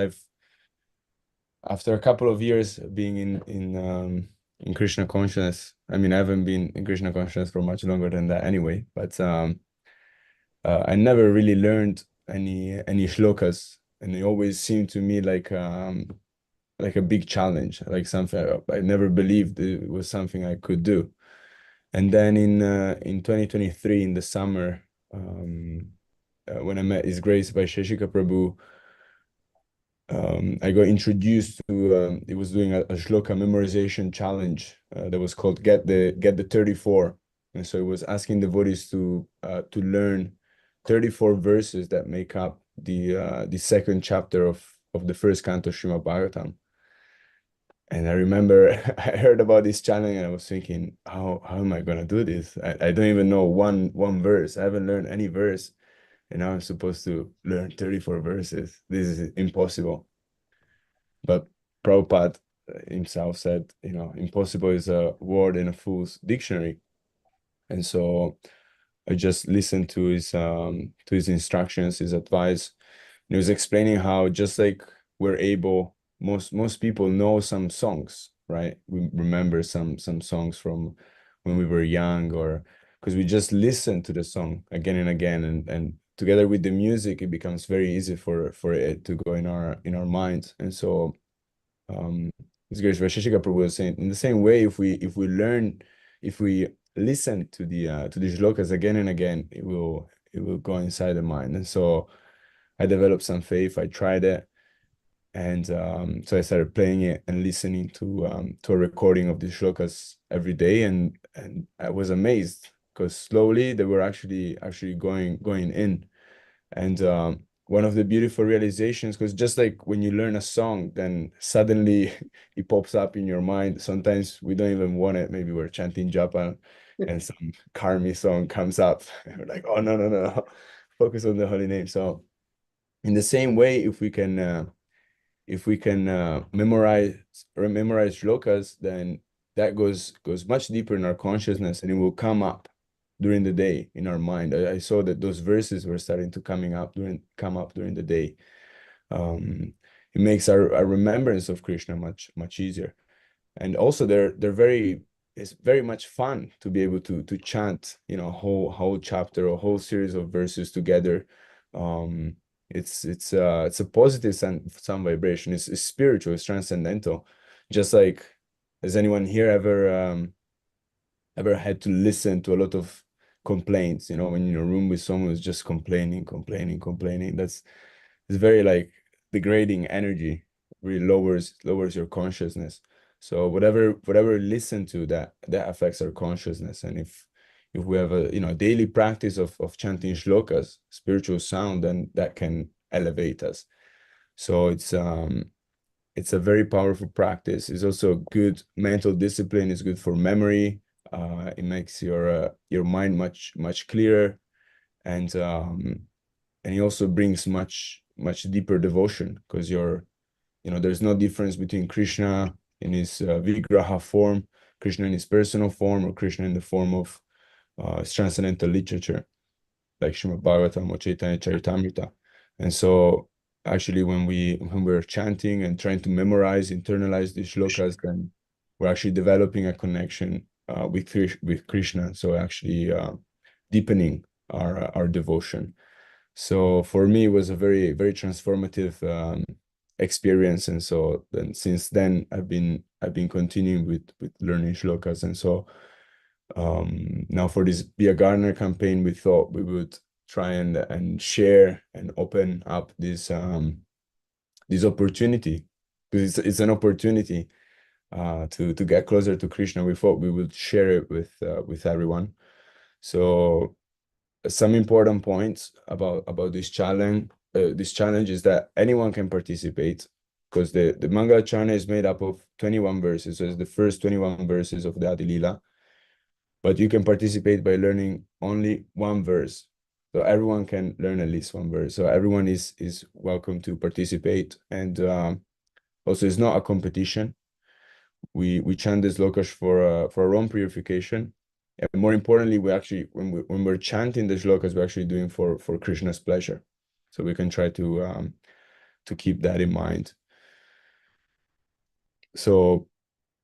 after a couple of years being in Krishna consciousness, I mean, I haven't been in Krishna consciousness for much longer than that anyway, but I never really learned any shlokas, and it always seemed to me like a big challenge, like something I never believed it was something I could do. And then in 2023 in the summer, when I met His Grace Vaisheshika Prabhu, I got introduced to he was doing a shloka memorization challenge that was called Get the 34, and so it was asking devotees to learn 34 verses that make up the second chapter of the first canto of Srimad Bhagavatam. And I remember I heard about this challenge and I was thinking, how am I gonna do this? I don't even know one verse. I haven't learned any verse, and now I'm supposed to learn 34 verses. This is impossible. But Prabhupada himself said, impossible is a word in a fool's dictionary. And so I just listened to his instructions, his advice. And he was explaining how just like we're able, most people know some songs, right? We remember some songs from when we were young, or because we just listen to the song again and again, and together with the music, it becomes very easy for it to go in our minds. And so His Grace Vaisheshika Prabhu was saying, in the same way, if we listen to the shlokas again and again, it will go inside the mind. And so I developed some faith. I tried it, and so I started playing it and listening to a recording of the shlokas every day, and I was amazed because slowly they were actually going in. And one of the beautiful realizations, because just like when you learn a song, then suddenly it pops up in your mind. Sometimes we don't even want it. Maybe we're chanting japa and some karmi song comes up. And we're like, oh, no. Focus on the holy name. So in the same way, if we can memorize shlokas, then that goes much deeper in our consciousness, and it will come up during the day in our mind. I saw that those verses were starting to come up during the day. It makes our remembrance of Krishna much easier, and also it's very much fun to be able to chant, a whole chapter, a whole series of verses together. It's a positive sound vibration. It's spiritual, it's transcendental. Just like, has anyone here ever had to listen to a lot of complaints, when you're in a room with someone who's just complaining. It's very like degrading energy, really lowers your consciousness. So whatever we listen to, that affects our consciousness. And if we have a daily practice of chanting shlokas, spiritual sound, then that can elevate us. So it's a very powerful practice. It's also good mental discipline. It's good for memory. It makes your mind much clearer, and it also brings much deeper devotion, because there's no difference between Krishna in his Vigraha form, Krishna in his personal form, or Krishna in the form of transcendental literature like Srimad Bhagavatam or Chaitanya Charitamrita. And so actually when we're chanting and trying to internalize these shlokas, then we're actually developing a connection with Krishna. So actually deepening our devotion. So for me, it was a very, very transformative experience. And so then since then, I've been continuing with learning shlokas. And so now for this Be a Gardener campaign, we thought we would try and share and open up this opportunity, because it's an opportunity to get closer to Krishna. We thought we would share it with everyone. So some important points about this challenge. This challenge is that anyone can participate, because the Mangala Charana is made up of 21 verses. So it's the first 21 verses of the Adi Lila. But you can participate by learning only one verse. So everyone can learn at least one verse. So everyone is welcome to participate. And also, it's not a competition. We chant this lokash for our own purification. And more importantly, we actually, when we're chanting the shlokas, we're actually doing for Krishna's pleasure. So we can try to keep that in mind. So,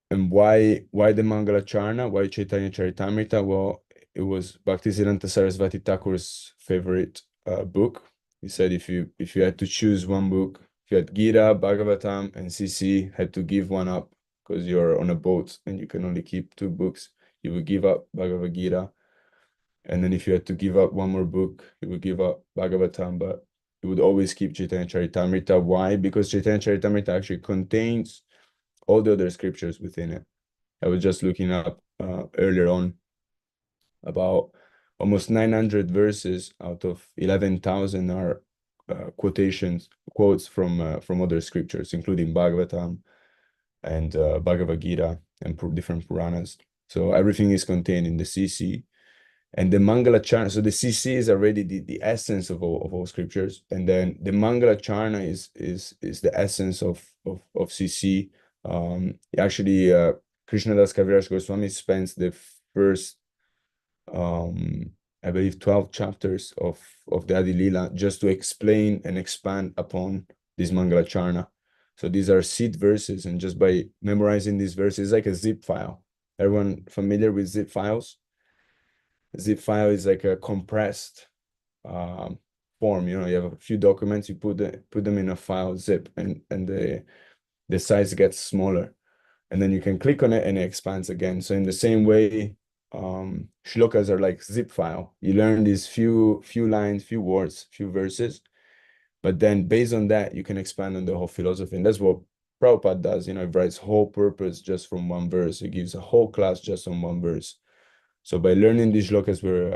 and why the Mangala Charana? Why Chaitanya Charitamrita? Well, it was Bhaktisiddhanta Sarasvati Thakur's favorite book. He said if you had to choose one book, if you had Gita, Bhagavatam, and CC, had to give one up because you're on a boat and you can only keep two books, you would give up Bhagavad Gita. And then if you had to give up one more book, you would give up Bhagavatam, but you would always keep Chaitanya Charitamrita. Why? Because Chaitanya Charitamrita actually contains all the other scriptures within it. I was just looking up earlier on, about almost 900 verses out of 11,000 are quotes from other scriptures, including Bhagavatam and Bhagavad Gita and different Puranas. So everything is contained in the CC. And the Mangala Charana, so the CC is already the essence of all scriptures, and then the Mangala Charana is the essence of CC. Actually, Krishnadas Kaviraj Goswami spends the first, I believe, 12 chapters of the Adi Lila just to explain and expand upon this Mangala Charana. So these are seed verses, and just by memorizing these verses, like a zip file. Everyone familiar with zip files? Zip file is like a compressed form. You have a few documents, you put them in a file, zip, and the size gets smaller. And then you can click on it and it expands again. So in the same way, shlokas are like zip file. You learn these few lines, few words, few verses, but then based on that, you can expand on the whole philosophy. And that's what Prabhupada does. He writes whole purpose just from one verse. He gives a whole class just on one verse. So by learning these shlokas, we're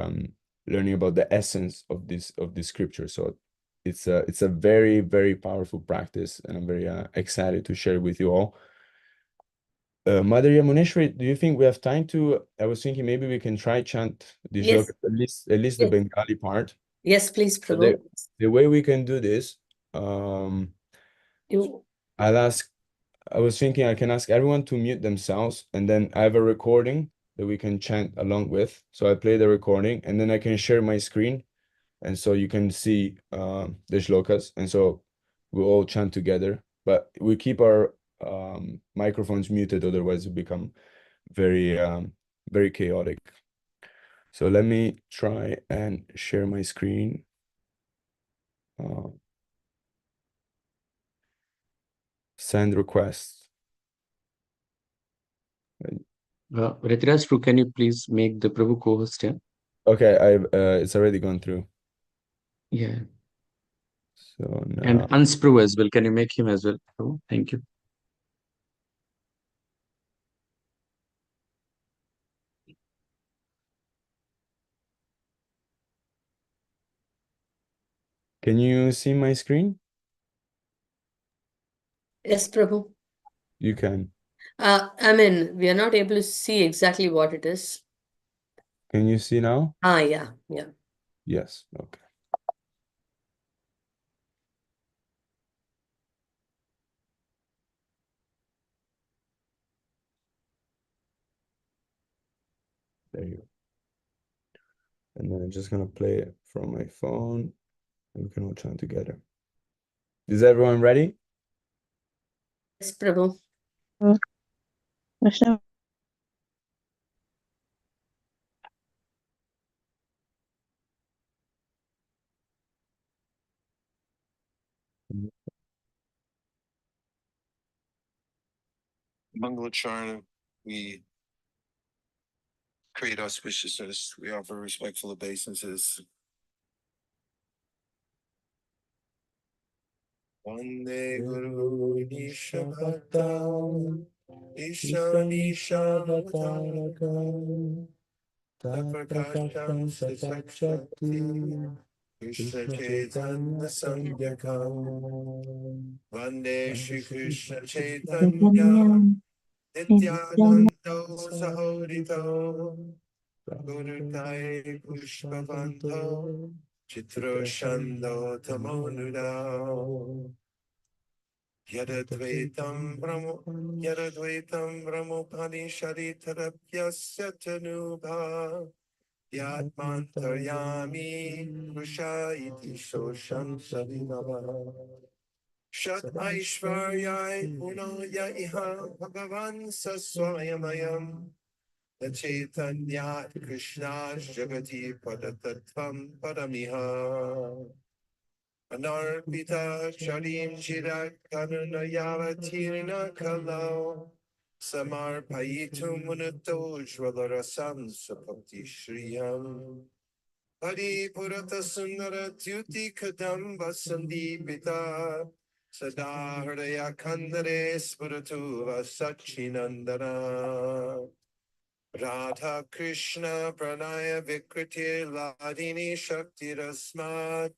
learning about the essence of this scripture. So it's a very, very powerful practice, and I'm very excited to share it with you all. Mother Yamuneshwari, do you think we have time to? I was thinking maybe we can try chant this Yes. shloka, at least the Yes. Bengali part. Yes, please, So Prabhu. the way we can do this, You, I was thinking I can ask everyone to mute themselves, and then I have a recording that we can chant along with. So I play the recording, and then I can share my screen, and so you can see the shlokas, and so we'll all chant together. But we keep our microphones muted, otherwise it become very very chaotic. So let me try and share my screen. Send requests. Ritiraj, can you please make the Prabhu co-host here? Okay, I've it's already gone through. Yeah. So And now Anspru as well. Can you make him as well? Prabhu? Thank you. can you see my screen? yes, Prabhu. You can. I mean, we are not able to see exactly what it is. Can you see now? Yeah. Yes. Okay. There you go. And then I'm just gonna play it from my phone, and we can all chant together. Is everyone ready? Yes, Prabhu. Krishna. Mangalacharna, we create auspiciousness, we offer respectful obeisances. Vande Guru Nisha Bhakta, Isha Nisha Bhaktaraka, Taprakasham Sachakti, Krishna Chaitanya Samyakam, Vande Shri Krishna Chaitanya, Nityanando Sahorito, Gurutai Pushpavanto, Chitro Shando Tamonudao, Yadadvaitam Brahmopanishadi Tarapyasya Tanubha, Yatmantaryami Krusha iti Shosham Savinava. Shat Aishvaryai Punaya Iha Bhagavan Saswayamayam. The Chaitanya Krishna Jagati Padatatvam Padamiha Anarpita Charim Chirak Karunayavatirna Kalau Samarpayitu Munato Jvalarasam Sapati Shriyam Paripurata Sundara Tyuti Kadam Vasandipita Sada Hridaya Kandare Spuratu Vasachinandana Radha Krishna Pranaya Vikriti Ladini Shakti Rasmat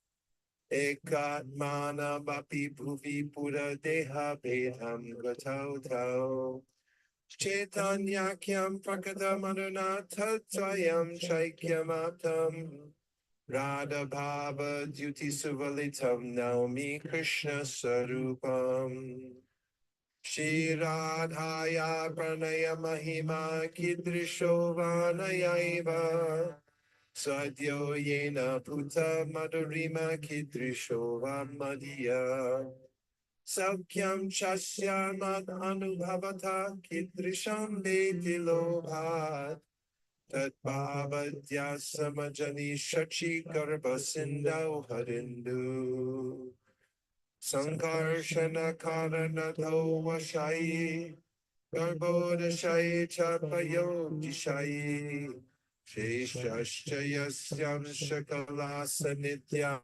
Ekatmana Bapi Bhuvi Pura Deha Bedham Gatau Tau Chaitanya Kyam Prakata Madana Tatvayam Shaikyam Aptam Radha Bhava Duti Suvalitam Naumi Krishna Sarupam Shri Radhaya Pranaya Mahima Kidrisho Vanayaiva Sadyo Yena Puta Madhurima Kidrisho Vamadiya Saukyam Chasya Mad Anubhavata Kidrisham Beti Lobhat Tat Bhavadya Samajani Shachi Garbha Sindau Harindu Sankarshana Karanato Vashayi Garbhodashayi Chapayogdishayi Sheshaschayasyam Shakalasanitya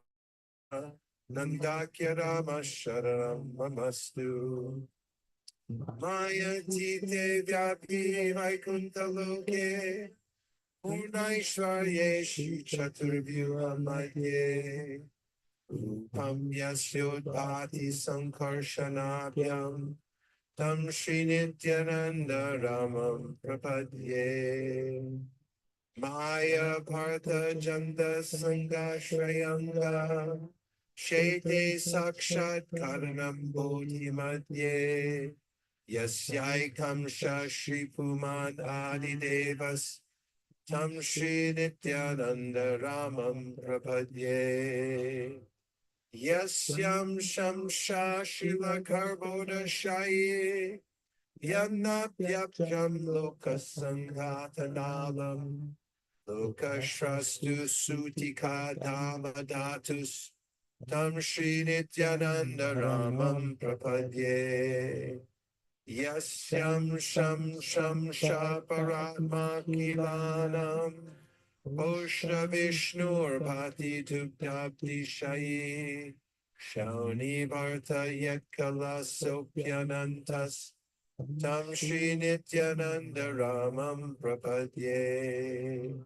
Nandakya Rama Sharanam Mamastu Maya Tite Vyapi Vaikuntaloke Purnaishvaryeshu Chaturbhyuha Madhye Rupam Yasyodhati Sankarshanabhyam Tam Shri Nityananda Ramam Prapadye Maya Partha Janda Sangha Shrayanga Shete Sakshat Karanam Bodhi Madhye Yasyaikam Shri Puman Adi Devas Tam Shri Nityananda Ramam Prapadye Yasyam Shamsha Shiva Karboda Shaye Yanapyapjam Lokasanghatanalam Lokashrastu Sutika Damadatus Tam Shri Nityananda Ramam Prapadye Yasyam Shamsha Paratma Kilanam Oshna Vishnur Bhati Tuptapti Shayi Shauni Bharta Yakala Sopyanantas Tam Shri Nityananda Ramam Prapadye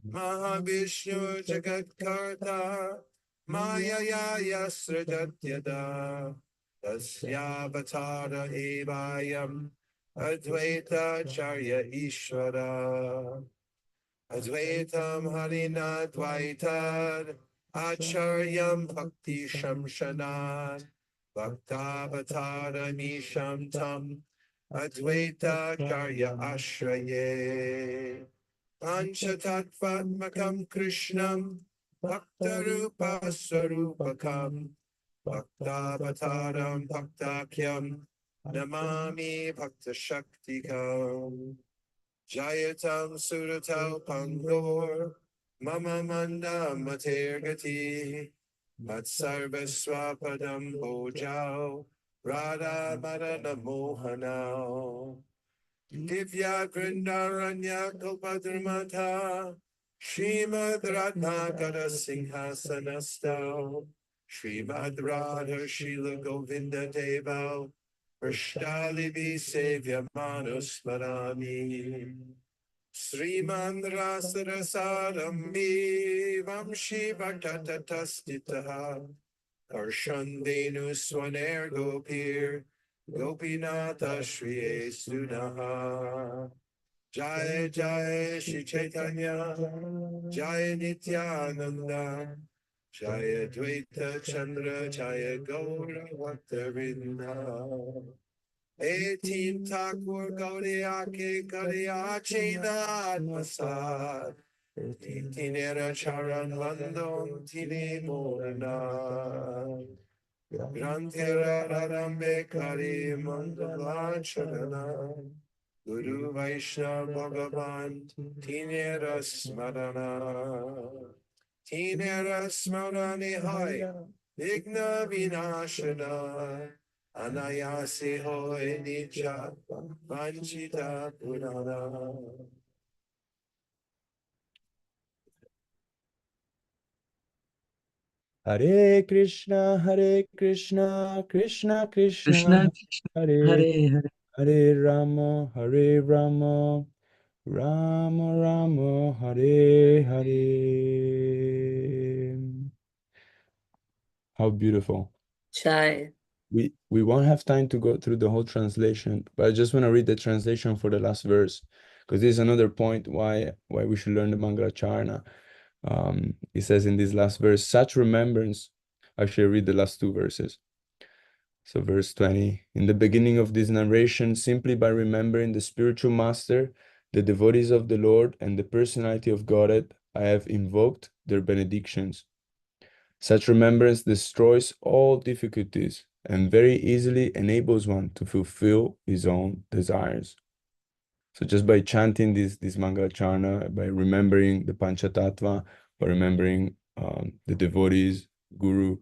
Mahavishnu Jagatkarta Maya Yasrajatyada Tasyavatara Evayam Advaita Charya Ishvara Advaitam Harina Dvaitad Acharyam Bhakti Shamshanad Bhaktavatara Misham Tam Advaita Charya Ashraye Panchatattvatmakam Krishnam Bhaktarupa Sarupakam Bhaktavataram Bhaktakyam Namami Bhakta Shaktikam Jayatam Suratal Pangor Mama Manda Matergati Matsarvaswapadam Bojao Radha Madana Mohanao Divya Grindaranya Kalpadramata Srimad Ratnakara Singhasanastao Srimad Radha Shila Govinda Devao Prashtalivi Sevya Manusmarami Sriman Rasarasarambi Vamshi Bhattatatastitaha Karshandenu Swaner Gopir Gopinatha Shri Sunaha Jai Jai Shri Chaitanya Jai Nityananda Jaya Dvaita Chandra Jaya Gaura Bhattavinda Etim Thakur Gauriake Gariachina Masad Tinera Charan Vandam Tine Morana Grantera Radambe Kari Mandala Charana Guru Vaishnav Bhagavan Tinera Smarana Tinera Smarani Hai Vigna Vinashana Anayasi Hoy Nitya Vanchita Purana. Hare Krishna, Krishna Krishna, Krishna, Hare Hare Hare. Hare Rama, Rama Rama, Hare Hare. How beautiful. Jai. We won't have time to go through the whole translation, but I just want to read the translation for the last verse, because this is another point why we should learn the Mangalacharna. It says in this last verse, such remembrance. Actually, I read the last two verses. So verse 20, in the beginning of this narration, simply by remembering the spiritual master, the devotees of the Lord, and the personality of Godhead, I have invoked their benedictions. Such remembrance destroys all difficulties and very easily enables one to fulfill his own desires. So just by chanting this Mangalacharna, by remembering the Panchatattva, by remembering the devotees, Guru,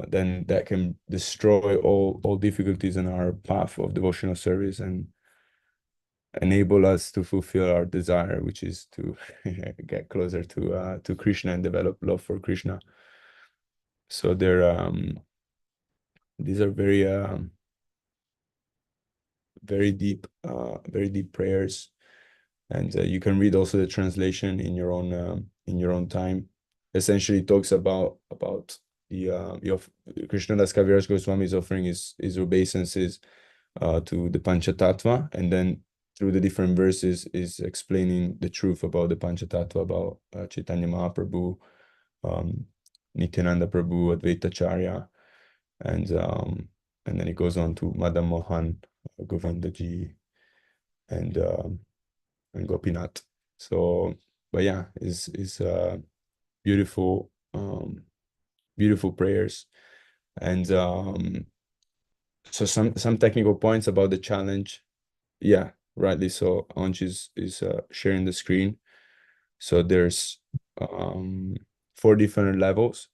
then that can destroy all difficulties in our path of devotional service and enable us to fulfill our desire, which is to get closer to Krishna and develop love for Krishna. So these are very deep prayers, and you can read also the translation in your own time. Essentially, it talks about the Krishnadas Kaviraj Goswami is offering his obeisances to the Panchatattva, and then through the different verses is explaining the truth about the Panchatattva, about Chaitanya Mahaprabhu, Nityananda Prabhu, Advaita Acharya, and then it goes on to Madan Mohan, Govindaji, and Gopinath. So, but yeah, is beautiful, beautiful prayers, and so some technical points about the challenge. Yeah, rightly so. Anj is sharing the screen. So there's 4 different levels.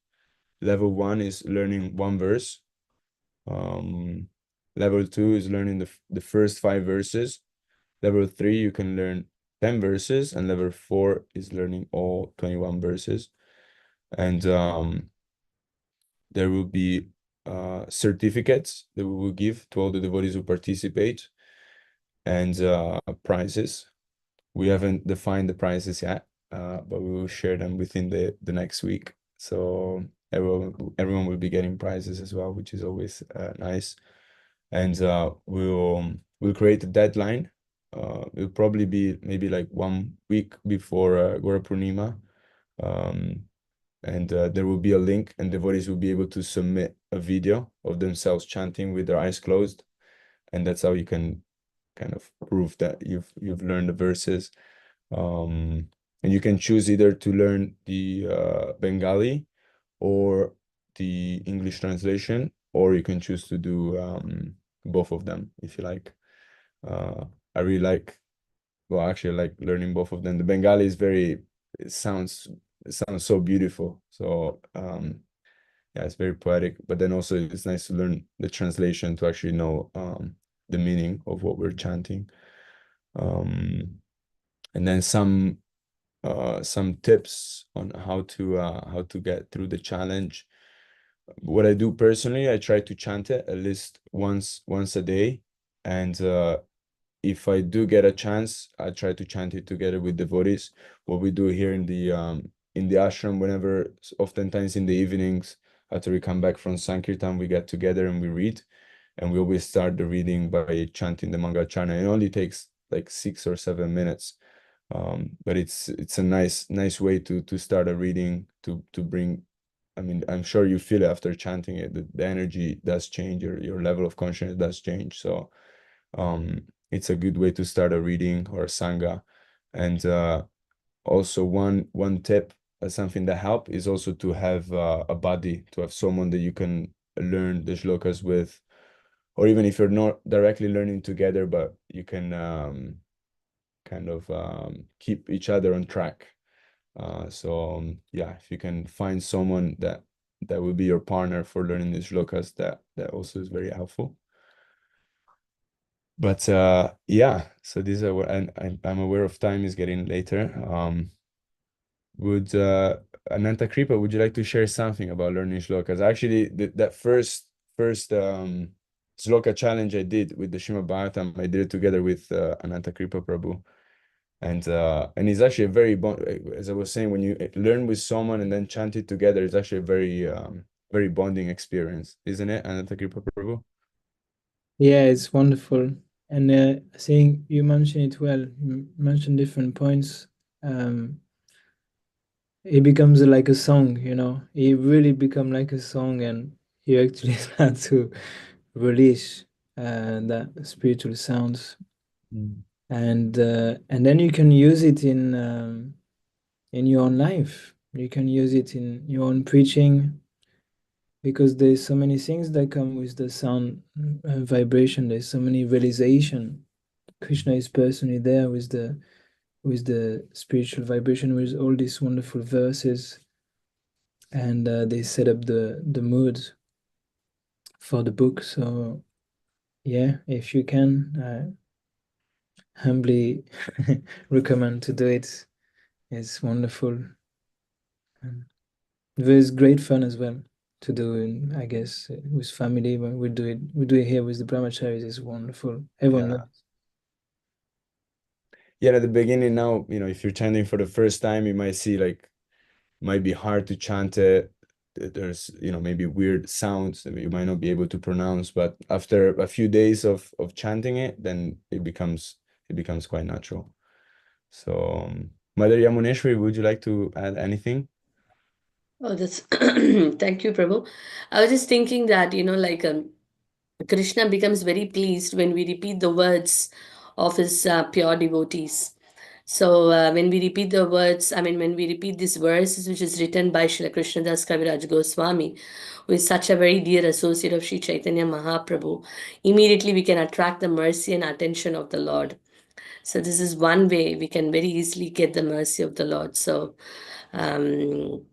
Level 1 is learning 1 verse. Level 2 is learning the first 5 verses. Level 3, you can learn 10 verses, and level 4 is learning all 21 verses. And there will be certificates that we will give to all the devotees who participate, and prizes. We haven't defined the prizes yet, but we will share them within the next week. So everyone will be getting prizes as well, which is always nice. And we'll create a deadline. It'll probably be maybe like 1 week before Gora Purnima. And there will be a link, and devotees will be able to submit a video of themselves chanting with their eyes closed. And that's how you can kind of prove that you've learned the verses. And you can choose either to learn the Bengali or the English translation, or you can choose to do both of them if you like. I really like, well, actually, I like learning both of them. The Bengali is it sounds so beautiful. So yeah, it's very poetic, but then also it's nice to learn the translation to actually know the meaning of what we're chanting. And then some tips on how to get through the challenge. What I do personally, I try to chant it at least once a day, and if I do get a chance, I try to chant it together with devotees. What we do here in the ashram, whenever, oftentimes in the evenings after we come back from Sankirtan, we get together and we read, and we always start the reading by chanting the Mangalacharna. It only takes like 6 or 7 minutes, but it's a nice way to start a reading, to bring. I mean, I'm sure you feel it after chanting it, the energy does change, your level of consciousness does change. So it's a good way to start a reading or a sangha. And also one tip, something that help, is also to have a buddy, to have someone that you can learn the shlokas with, or even if you're not directly learning together, but you can kind of keep each other on track. So yeah, if you can find someone that will be your partner for learning these shlokas, that also is very helpful. But yeah, so these are what I'm aware of. Time is getting later. Would Ananta Kripa, would you like to share something about learning shlokas? Actually, that first shloka challenge I did with the Srimad Bhagavatam, I did it together with Ananta Kripa Prabhu. And it's actually a very as I was saying, when you learn with someone and then chant it together, it's actually a very bonding experience, isn't it, Ananta Kripa Prabhu? Yeah, it's wonderful. And I think you mentioned it well. You mentioned different points. It becomes like a song, you know. It really become like a song, and you actually start to release that spiritual sounds. And then you can use it in your own life. You can use it in your own preaching, because there's so many things that come with the sound vibration. There's so many realization. Krishna is personally there with the spiritual vibration, with all these wonderful verses. and they set up the mood for the book. So yeah, if you can, humbly recommend to do it. It's wonderful. And there's great fun as well to do, I guess, with family. When we do it here with the brahmacharis. It's wonderful. Everyone Yeah. knows. Yeah, at the beginning now, if you're chanting for the first time, you might see like might be hard to chant it. There's, maybe weird sounds that you might not be able to pronounce, but after a few days of chanting it, then it becomes quite natural. So, Mother Yamuneshwari, would you like to add anything? Oh, that's thank you, Prabhu. I was just thinking that, like Krishna becomes very pleased when we repeat the words of his pure devotees. So when we repeat the words, when we repeat these verses, which is written by Srila Krishnadas Kaviraj Goswami, who is such a very dear associate of Sri Chaitanya Mahaprabhu, immediately we can attract the mercy and attention of the Lord. So this is one way we can very easily get the mercy of the Lord. So and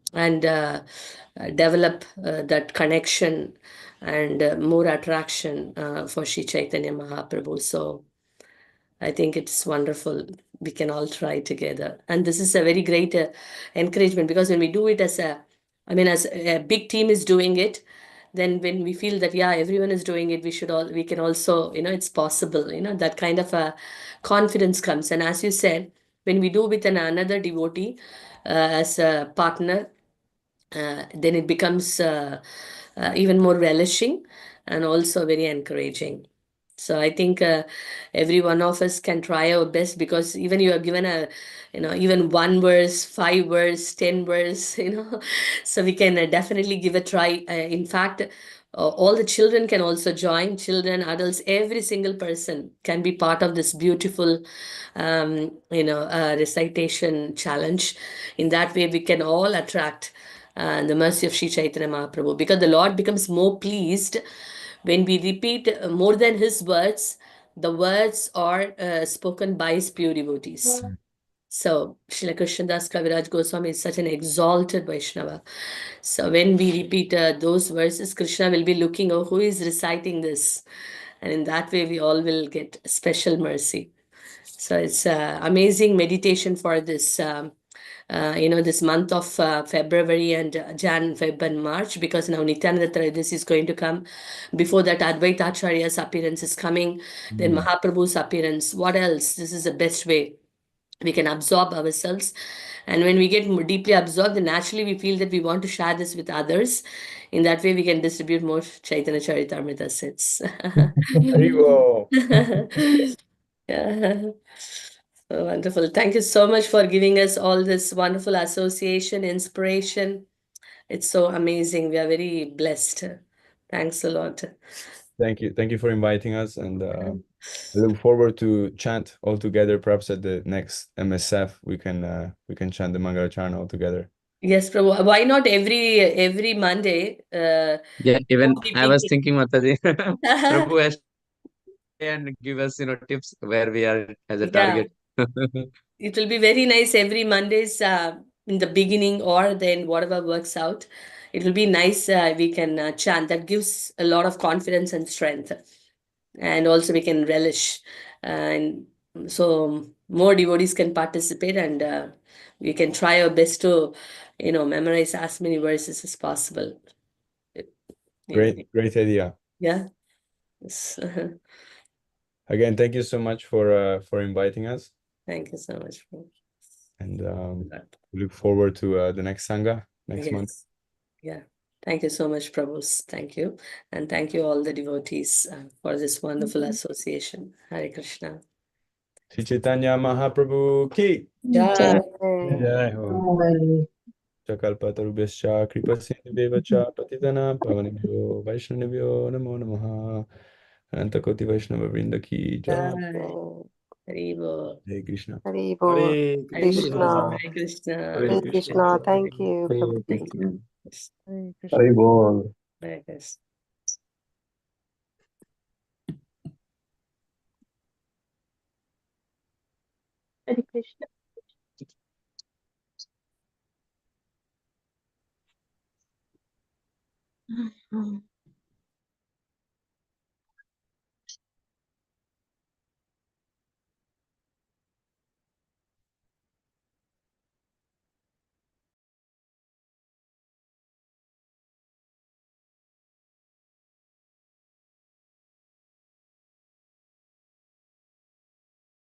develop that connection and more attraction for Sri Chaitanya Mahaprabhu. So I think it's wonderful. We can all try together. And this is a very great encouragement, because when we do it as as a big team is doing it, then when we feel that, yeah, everyone is doing it, we can also, it's possible, that kind of a confidence comes. And as you said, when we do with another devotee as a partner, then it becomes even more relishing and also very encouraging. So I think every one of us can try our best, because even you are given even one verse, 5 verse, 10 verse, so we can definitely give a try. In fact, all the children can also join, children, adults, every single person can be part of this beautiful, recitation challenge. In that way, we can all attract the mercy of Sri Chaitanya Mahaprabhu, because the Lord becomes more pleased when we repeat more than his words. The words are spoken by his pure devotees. So, Srila Krishnadas Kaviraj Goswami is such an exalted Vaishnava. So, when we repeat those verses, Krishna will be looking, oh, who is reciting this? And in that way, we all will get special mercy. So, it's amazing meditation for this. This month of February and Jan, Feb, and March, because now Nityananda Trayodasi is going to come. Before that, Advaita Acharya's appearance is coming, then Mahaprabhu's appearance. What else? This is the best way we can absorb ourselves. And when we get more deeply absorbed, then naturally we feel that we want to share this with others. In that way, we can distribute more Chaitanya Charitamrita sets. Haribo. Yeah. So wonderful. Thank you so much for giving us all this wonderful association, inspiration. It's so amazing. We are very blessed. Thanks a lot. Thank you for inviting us, and I look forward to chant all together. Perhaps at the next MSF, we can chant the Mangalacharna all together. Yes, Prabhu. Why not every Monday? Yeah, even Keep I was repeating. thinking, Mataji, Prabhu has to and give us, tips where we are as a Yeah, target. it will be very nice every Mondays in the beginning, or then whatever works out. It will be nice. We can chant. That gives a lot of confidence and strength. And also we can relish. And so more devotees can participate, and we can try our best to, memorize as many verses as possible. Great idea. Yeah. Yes. Again, thank you so much for inviting us, Thank you so much. and we look forward to the next Sangha next month. Yes. Yeah. Thank you so much, Prabhus. Thank you. And thank you all the devotees for this wonderful association. Hare Krishna. Sri Chaitanya Mahaprabhu ki Yeah. Jai Ho. Chakalpatarubhyascha kripasindhubheva cha patitanam pavanebhyo Vaishnavebhyo namo namaha. Anantakoti Vaishnava Vrinda ki jai. Hari Bol. Hare Krishna. Haribo. Hare Hare Krishna. Krishna. Hare Krishna. Hare Hare Krishna. Thank you, Prabhu. Thank you. Hare Krishna. Haribol. Hare Krishna. Hare Krishna.